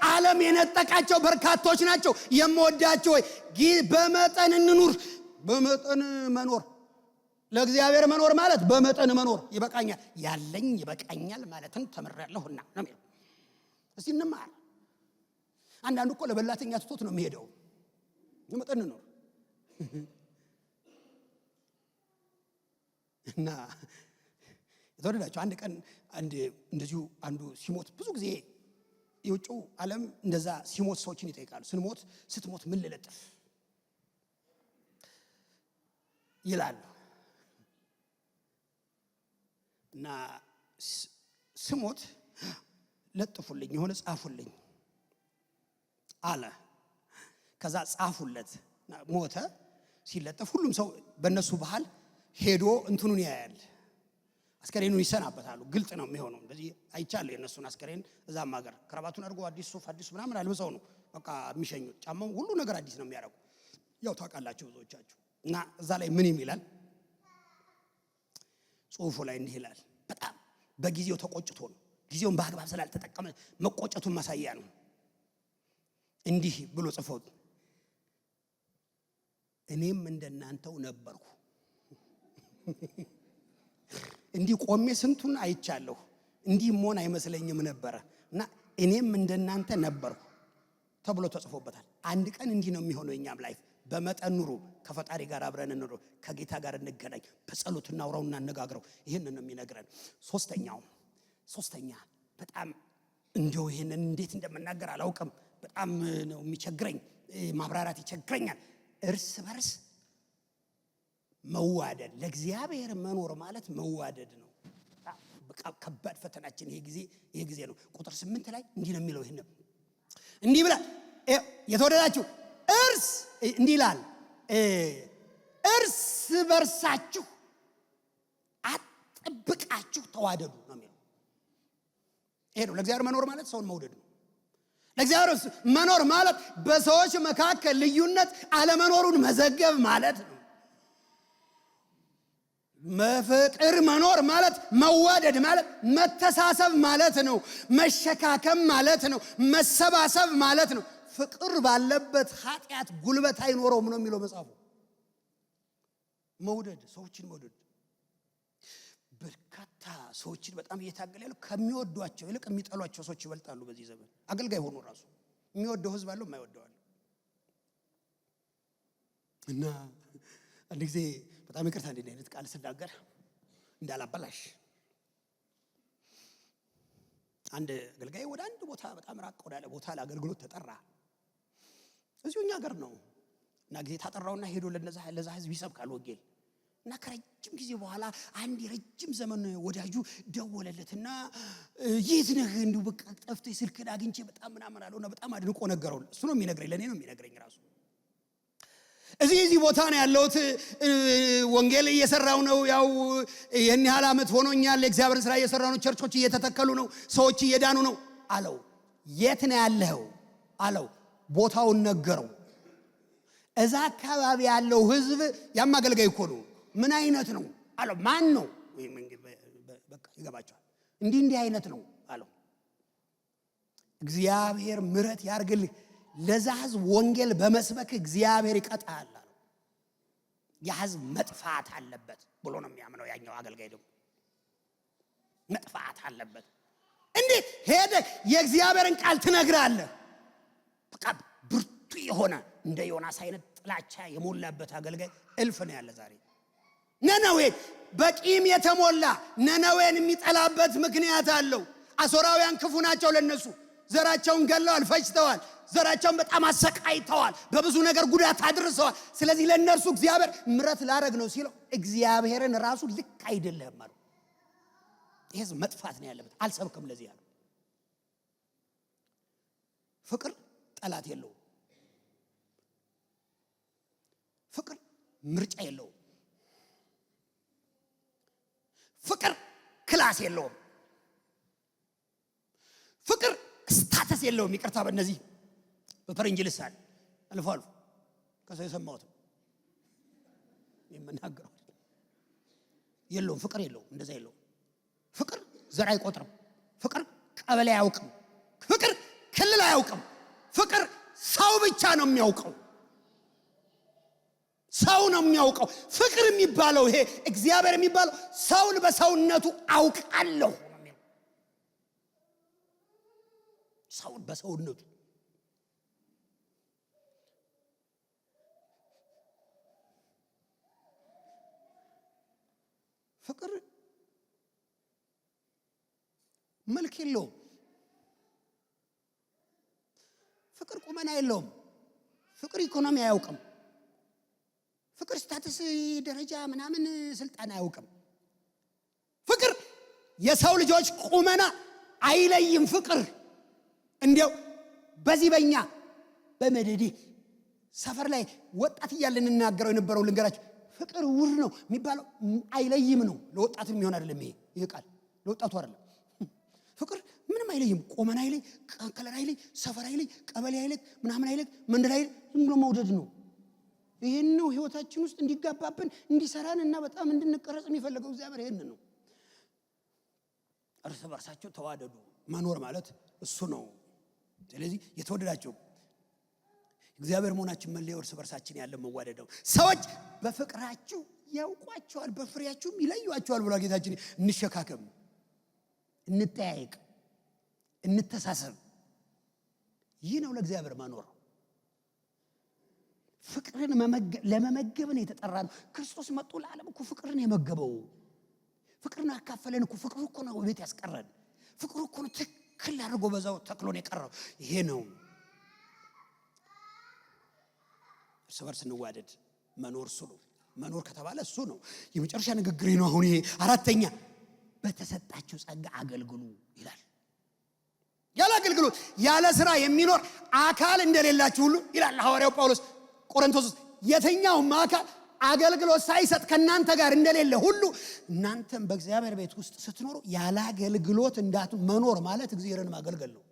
ዓለም የነጠቃቸው በርካቶች ናቸው። የምወዳቸው ወይ በመጠን እንኑር። በመጠን መኖር ለእግዚአብሔር መኖር ማለት በመጠን መኖር ይበቃኛል፣ ያለኝ ይበቃኛል ማለትን ተምሬያለሁና ነው የሚለው። እስቲ እንማር። አንዳንዱ እኮ ለበላተኛ ትቶት ነው የሚሄደው። በመጠን ነው እና የተወደዳችሁ አንድ ቀን እንደዚሁ አንዱ ሲሞት ብዙ ጊዜ የውጭው ዓለም እንደዛ ሲሞት ሰዎችን ይጠይቃሉ። ስትሞት ምን ልለጥፍ ይላሉ። እና ስሞት ለጥፉልኝ የሆነ ጻፉልኝ አለ። ከዛ ጻፉለት ሞተ። ሲለጠፍ ሁሉም ሰው በእነሱ ባህል ሄዶ እንትኑን ያያል፣ አስከሬኑን ይሰናበታሉ። ግልጥ ነው የሚሆነው። እንደዚህ አይቻለሁ የነሱን አስከሬን እዛም ሀገር ክራባቱን አድርጎ አዲስ ሱፍ አዲስ ምናምን አልብሰው ነው በቃ የሚሸኙት። ጫማው ሁሉ ነገር አዲስ ነው የሚያደርጉ። ያው ታውቃላችሁ ብዙዎቻችሁ። እና እዛ ላይ ምን ይላል ጽሁፉ ላይ እንዲህ ይላል። በጣም በጊዜው ተቆጭቶ ነው፣ ጊዜውን በአግባብ ስላልተጠቀመ መቆጨቱን ማሳያ ነው። እንዲህ ብሎ ጽፎት እኔም እንደናንተው ነበርኩ። እንዲህ ቆሜ ስንቱን አይቻለሁ። እንዲህ መሆን አይመስለኝም ነበረ እና እኔም እንደናንተ ነበርኩ ተብሎ ተጽፎበታል። አንድ ቀን እንዲህ ነው የሚሆነው የኛም ላይፍ። በመጠን ኑሩ፣ ከፈጣሪ ጋር አብረን እንኑር፣ ከጌታ ጋር እንገናኝ፣ በጸሎት እናውራውና አነጋግረው። ይሄንን ነው የሚነግረን። ሶስተኛ በጣም እንደው ይሄንን እንዴት እንደምናገር አላውቅም። በጣም ነው የሚቸግረኝ፣ ማብራራት ይቸግረኛል። እርስ በርስ መዋደድ። ለእግዚአብሔር መኖር ማለት መዋደድ ነው። ከባድ ፈተናችን ይሄ ጊዜ ነው። ቁጥር 8 ላይ እንዲህ ነው የሚለው። ይሄን እንዲህ ብላ የተወደዳችሁ እንዲህ ይላል፣ እርስ በርሳችሁ አጥብቃችሁ ተዋደዱ ነው የሚለው። ይሄ ነው ለእግዚአብሔር መኖር ማለት፣ ሰውን መውደድ ነው። ለእግዚአብሔር መኖር ማለት በሰዎች መካከል ልዩነት አለመኖሩን መዘገብ ማለት ነው። መፍቅር መኖር ማለት መዋደድ ማለት መተሳሰብ ማለት ነው። መሸካከም ማለት ነው። መሰባሰብ ማለት ነው። ፍቅር ባለበት ኃጢአት ጉልበት አይኖረውም ነው የሚለው መጽሐፉ። መውደድ፣ ሰዎችን መውደድ። በርካታ ሰዎችን በጣም እየታገለ ያለው ከሚወዷቸው ይልቅ የሚጠሏቸው ሰዎች ይበልጣሉ በዚህ ዘመን። አገልጋይ ሆኖ ራሱ የሚወደው ህዝብ አለው፣ የማይወደው አለ። እና አንድ ጊዜ በጣም ይቅርታ እንደ አይነት ቃል ስናገር እንዳላበላሽ፣ አንድ አገልጋይ ወደ አንድ ቦታ በጣም ራቅ ወዳለ ቦታ ለአገልግሎት ተጠራ። እዚሁ እኛ ሀገር ነው። እና ጊዜ ታጠራውና ሄዶ ለዛ ህዝብ ይሰብካል ወንጌል። እና ከረጅም ጊዜ በኋላ አንድ የረጅም ዘመን ወዳጁ ደወለለትና የት ነህ እንዲሁ በቃ ጠፍተህ ስልክህን አግኝቼ በጣም ምናምን አለውና በጣም አድንቆ ነገረው። እሱ ነው የሚነግረኝ፣ ለኔ ነው የሚነግረኝ ራሱ። እዚህ ቦታ ነው ያለሁት፣ ወንጌል እየሰራው ነው። ያው ይሄን ያህል ዓመት ሆኖኛል። የእግዚአብሔር ስራ እየሰራው ነው። ቸርቾች እየተተከሉ ነው። ሰዎች እየዳኑ ነው አለው። የት ነው ያለኸው አለው። ቦታውን ነገረው። እዛ አካባቢ ያለው ህዝብ ያም አገልጋይ እኮ ነው። ምን አይነት ነው አለው። ማን ነው? በቃ ይገባቸዋል። እንዲህ አይነት ነው አለው። እግዚአብሔር ምሕረት ያርግልህ፣ ለዛ ህዝብ ወንጌል በመስበክ እግዚአብሔር ይቀጣል አለው። የህዝብ መጥፋት አለበት ብሎ ነው የሚያምነው ያኛው አገልጋይ ደግሞ። መጥፋት አለበት። እንዴት ሄደህ የእግዚአብሔርን ቃል ትነግራለህ? በቃ ብርቱ የሆነ እንደ ዮናስ አይነት ጥላቻ የሞላበት አገልጋይ እልፍ ነው ያለ ዛሬ። ነነዌ በቂም የተሞላ ነነዌን የሚጠላበት ምክንያት አለው። አሦራውያን ክፉ ናቸው ለነሱ። ዘራቸውን ገለዋል፣ ፈጅተዋል። ዘራቸውን በጣም አሰቃይተዋል፣ በብዙ ነገር ጉዳት አድርሰዋል። ስለዚህ ለነርሱ እግዚአብሔር ምሕረት ላረግ ነው ሲለው እግዚአብሔርን ራሱ ልክ አይደለም አለው። ይሄ መጥፋት ነው ያለበት። አልሰብክም ለዚህ ያለው። ፍቅር ጠላት የለውም። ፍቅር ምርጫ የለውም። ፍቅር ክላስ የለውም። ፍቅር ስታተስ የለውም። ይቅርታ በእነዚህ በፈረንጅ ልሳን አልፎ አልፎ ከሰው የሰማሁት የምናገረው የለውም። ፍቅር የለውም። እንደዛ የለውም። ፍቅር ዘር አይቆጥርም። ፍቅር ቀበሌ አያውቅም። ፍቅር ክልል አያውቅም። ፍቅር ሰው ብቻ ነው የሚያውቀው። ሰው ነው የሚያውቀው። ፍቅር የሚባለው ይሄ እግዚአብሔር የሚባለው ሰውን በሰውነቱ አውቃለሁ ነው የሚለው። ሰውን በሰውነቱ ፍቅር መልክ የለውም። ፍቅር ቁመና የለውም። ፍቅር ኢኮኖሚ አያውቅም። ፍቅር ስታተስ ደረጃ ምናምን ስልጣን አያውቅም። ፍቅር የሰው ልጆች ቁመና አይለይም። ፍቅር እንዲያው በዚህ በእኛ በመደዴ ሰፈር ላይ ወጣት እያለን እንናገረው የነበረው ልንገራችሁ። ፍቅር ውር ነው የሚባለው አይለይም ነው። ለወጣት የሚሆን አይደለም። ይሄ ይቃል ለወጣቱ አይደለም። ፍቅር ምንም አይለይም። ቆመና አይለይ፣ ከለር አይለይ፣ ሰፈር አይለይ፣ ቀበሌ አይለይ፣ ምናምን አይለይ፣ መንደር አይለይ፣ ዝም ብሎ መውደድ ነው። ይሄን ነው ህይወታችን ውስጥ እንዲጋባብን እንዲሰራንና በጣም እንድንቀረጽ የሚፈልገው እግዚአብሔር ይሄን ነው። እርስ በርሳችሁ ተዋደዱ መኖር ማለት እሱ ነው። ስለዚህ የተወደዳችሁ እግዚአብሔር መሆናችን መለየው እርስ በርሳችን ያለ መዋደድ ነው። ሰዎች በፍቅራችሁ ያውቋቸዋል በፍሬያችሁም ይለዩአቸዋል ብሎ ጌታችን እንሸካከም፣ እንጠያየቅ፣ እንተሳሰብ። ይህ ነው ለእግዚአብሔር መኖር። ፍቅርን ለመመገብ ነው የተጠራነው። ክርስቶስ መጥቶ ለዓለም እኮ ፍቅርን የመገበው፣ ፍቅርን አካፈለን እኮ። ፍቅሩ እኮ ነው ቤት ያስቀረን። ፍቅሩ እኮ ነው ትክክል አድርጎ በዛው ተክሎን የቀረው። ይሄ ነው እርስ በርስ እንዋደድ መኖር። እሱ ነው መኖር ከተባለ እሱ ነው። የመጨረሻ ንግግሬ ነው አሁን ይሄ። አራተኛ በተሰጣችሁ ጸጋ አገልግሉ ይላል። ያለ አገልግሎት ያለ ስራ የሚኖር አካል እንደሌላችሁ ሁሉ ይላል ሐዋርያው ጳውሎስ ቆሮንቶስ። የትኛውም አካል አገልግሎት ሳይሰጥ ከናንተ ጋር እንደሌለ ሁሉ እናንተም በእግዚአብሔር ቤት ውስጥ ስትኖሩ ያለ አገልግሎት መኖር ማለት እግዚአብሔርን ማገልገል ነው።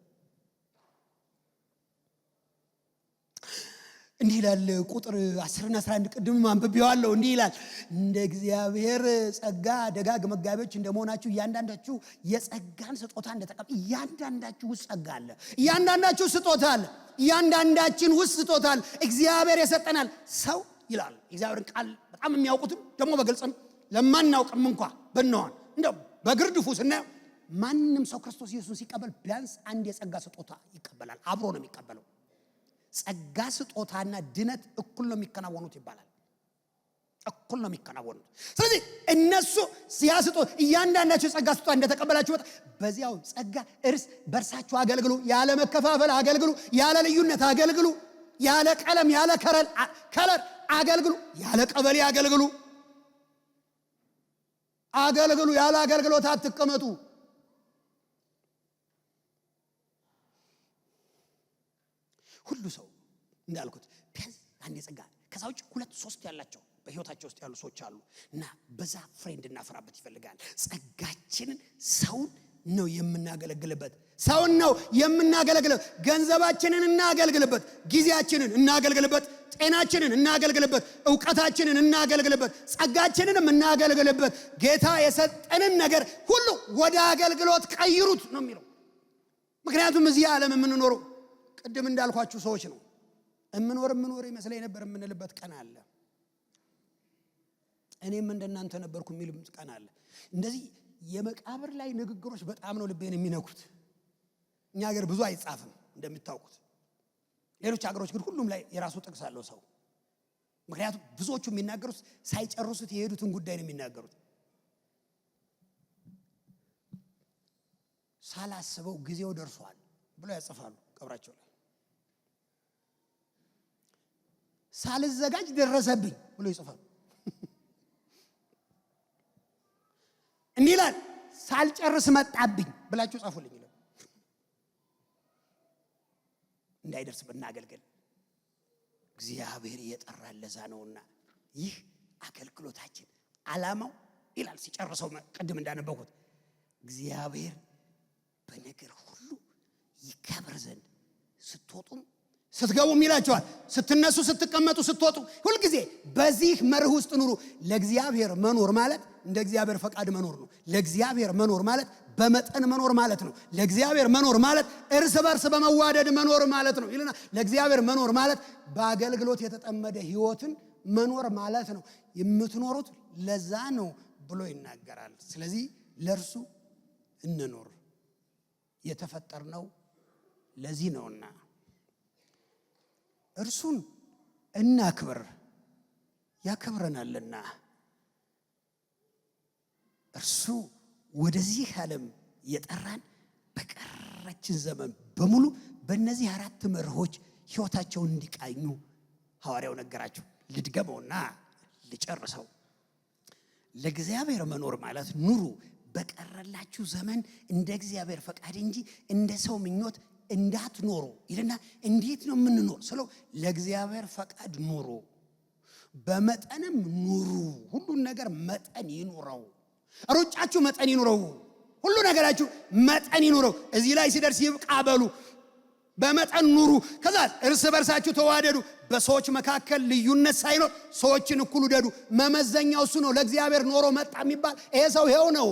እንዲህ ይላል ቁጥር 10 እና 11 ቅድም ማንበብየዋለሁ። እንዲህ ይላል እንደ እግዚአብሔር ጸጋ ደጋግ መጋቢዎች እንደመሆናችሁ እያንዳንዳችሁ የጸጋን ስጦታ እንደተቀበሉ እያንዳንዳችሁ ውስጥ ጸጋ አለ፣ እያንዳንዳችሁ ስጦታ አለ፣ እያንዳንዳችን ውስጥ ስጦታ አለ። እግዚአብሔር የሰጠናል። ሰው ይላል እግዚአብሔርን ቃል በጣም የሚያውቁትም ደግሞ በግልጽም ለማናውቅም እንኳን በእነዋን እንደው በግርድፉ ስናየው ማንም ሰው ክርስቶስ ኢየሱስን ሲቀበል ቢያንስ አንድ የጸጋ ስጦታ ይቀበላል። አብሮ ነው የሚቀበለው። ጸጋ ስጦታና ድነት እኩል ነው የሚከናወኑት ይባላል። እኩል ነው የሚከናወኑት። ስለዚህ እነሱ ሲያስጡ እያንዳንዳችሁ ጸጋ ስጦታ እንደተቀበላችሁ በዚያው ጸጋ እርስ በርሳችሁ አገልግሉ፣ ያለ መከፋፈል አገልግሉ፣ ያለ ልዩነት አገልግሉ፣ ያለ ቀለም ያለ ከለር አገልግሉ፣ ያለ ቀበሌ አገልግሉ። አገልግሉ፣ ያለ አገልግሎት አትቀመጡ። ሁሉ ሰው እንዳልኩት ቢያንስ አንድ የጸጋ ከዛ ውጭ 2 3 ያላቸው በህይወታቸው ውስጥ ያሉ ሰዎች አሉ እና በዛ ፍሬንድ እናፈራበት ይፈልጋል። ጸጋችንን ሰውን ነው የምናገለግልበት። ሰውን ነው የምናገለግልበት። ገንዘባችንን እናገልግልበት፣ ጊዜያችንን እናገልግልበት፣ ጤናችንን እናገልግልበት፣ ዕውቀታችንን እናገልግልበት፣ ጸጋችንንም እናገልግልበት። ጌታ የሰጠንን ነገር ሁሉ ወደ አገልግሎት ቀይሩት ነው የሚለው። ምክንያቱም እዚህ ዓለም የምንኖረው ቅድም እንዳልኳችሁ ሰዎች ነው። እምኖር ይመስለኝ ነበር የምንልበት ቀን አለ። እኔም እንደናንተ ነበርኩ የሚልም ቀን አለ። እንደዚህ የመቃብር ላይ ንግግሮች በጣም ነው ልቤን የሚነኩት። እኛ ሀገር ብዙ አይጻፍም እንደምታውቁት። ሌሎች ሀገሮች ግን ሁሉም ላይ የራሱ ጥቅስ አለው ሰው። ምክንያቱም ብዙዎቹ የሚናገሩት ሳይጨርሱት የሄዱትን ጉዳይ ነው የሚናገሩት። ሳላስበው ጊዜው ደርሷል ብሎ ያጽፋሉ ቀብራቸው ላይ። ሳልዘጋጅ ደረሰብኝ ብሎ ይጽፋሉ። እንዲህ ይላል ሳልጨርስ መጣብኝ ብላችሁ ጻፉልኝ ይላል። እንዳይደርስ ብናገልግል እግዚአብሔር እየጠራን ለዛ ነውና ይህ አገልግሎታችን ዓላማው ይላል ሲጨርሰው ቅድም እንዳነበኩት እግዚአብሔር በነገር ሁሉ ይከበር ዘንድ ስትወጡም ስትገቡም ይላችኋል። ስትነሱ ስትቀመጡ ስትወጡ ሁልጊዜ በዚህ መርህ ውስጥ ኑሩ። ለእግዚአብሔር መኖር ማለት እንደ እግዚአብሔር ፈቃድ መኖር ነው። ለእግዚአብሔር መኖር ማለት በመጠን መኖር ማለት ነው። ለእግዚአብሔር መኖር ማለት እርስ በርስ በመዋደድ መኖር ማለት ነው ይልና ለእግዚአብሔር መኖር ማለት በአገልግሎት የተጠመደ ህይወትን መኖር ማለት ነው። የምትኖሩት ለዛ ነው ብሎ ይናገራል። ስለዚህ ለርሱ እንኖር የተፈጠርነው ለዚህ ነውና እርሱን እናክብር ያከብረናልና። እርሱ ወደዚህ ዓለም የጠራን በቀረችን ዘመን በሙሉ በእነዚህ 4 መርሆች ህይወታቸውን እንዲቃኙ ሐዋርያው ነገራቸው። ልድገመውና ልጨርሰው። ለእግዚአብሔር መኖር ማለት ኑሩ በቀረላችሁ ዘመን እንደ እግዚአብሔር ፈቃድ እንጂ እንደ ሰው ምኞት እንዳትኖሩ ይልና እንዴት ነው የምንኖር ስለው ለእግዚአብሔር ፈቃድ ኑሩ፣ በመጠንም ኑሩ። ሁሉን ነገር መጠን ይኑረው። ሩጫችሁ መጠን ይኑረው። ሁሉ ነገራችሁ መጠን ይኑረው። እዚህ ላይ ሲደርስ ይብቃ በሉ። በመጠን ኑሩ። ከዛ እርስ በርሳችሁ ተዋደዱ። በሰዎች መካከል ልዩነት ሳይኖር ሰዎችን እኩል ውደዱ። መመዘኛው እሱ ነው። ለእግዚአብሔር ኖሮ መጣ የሚባል ይሄ ሰው ይሄው ነው።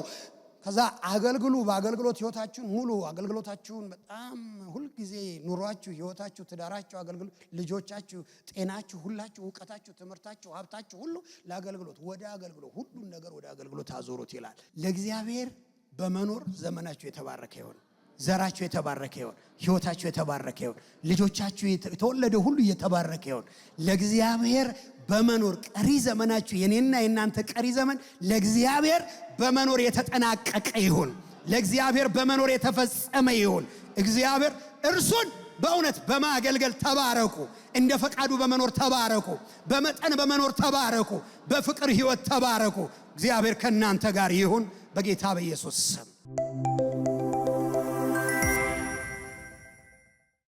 ከዛ አገልግሉ። በአገልግሎት ህይወታችሁን ሙሉ። አገልግሎታችሁን በጣም ሁሉ ጊዜ ኑሯችሁ፣ ህይወታችሁ፣ ትዳራችሁ አገልግሉ። ልጆቻችሁ፣ ጤናችሁ፣ ሁላችሁ፣ ዕውቀታችሁ፣ ትምህርታችሁ፣ ሀብታችሁ ሁሉ ለአገልግሎት ወደ አገልግሎት ሁሉን ነገር ወደ አገልግሎት አዞሩት ይላል። ለእግዚአብሔር በመኖር ዘመናችሁ የተባረከ ይሁን። ዘራችሁ የተባረከ ይሁን። ህይወታችሁ የተባረከ ይሁን። ልጆቻችሁ የተወለደ ሁሉ የተባረከ ይሁን። ለእግዚአብሔር በመኖር ቀሪ ዘመናችሁ የኔና የናንተ ቀሪ ዘመን ለእግዚአብሔር በመኖር የተጠናቀቀ ይሁን። ለእግዚአብሔር በመኖር የተፈጸመ ይሁን። እግዚአብሔር እርሱን በእውነት በማገልገል ተባረኩ። እንደ ፈቃዱ በመኖር ተባረኩ። በመጠን በመኖር ተባረኩ። በፍቅር ህይወት ተባረኩ። እግዚአብሔር ከናንተ ጋር ይሁን በጌታ በኢየሱስ ስም።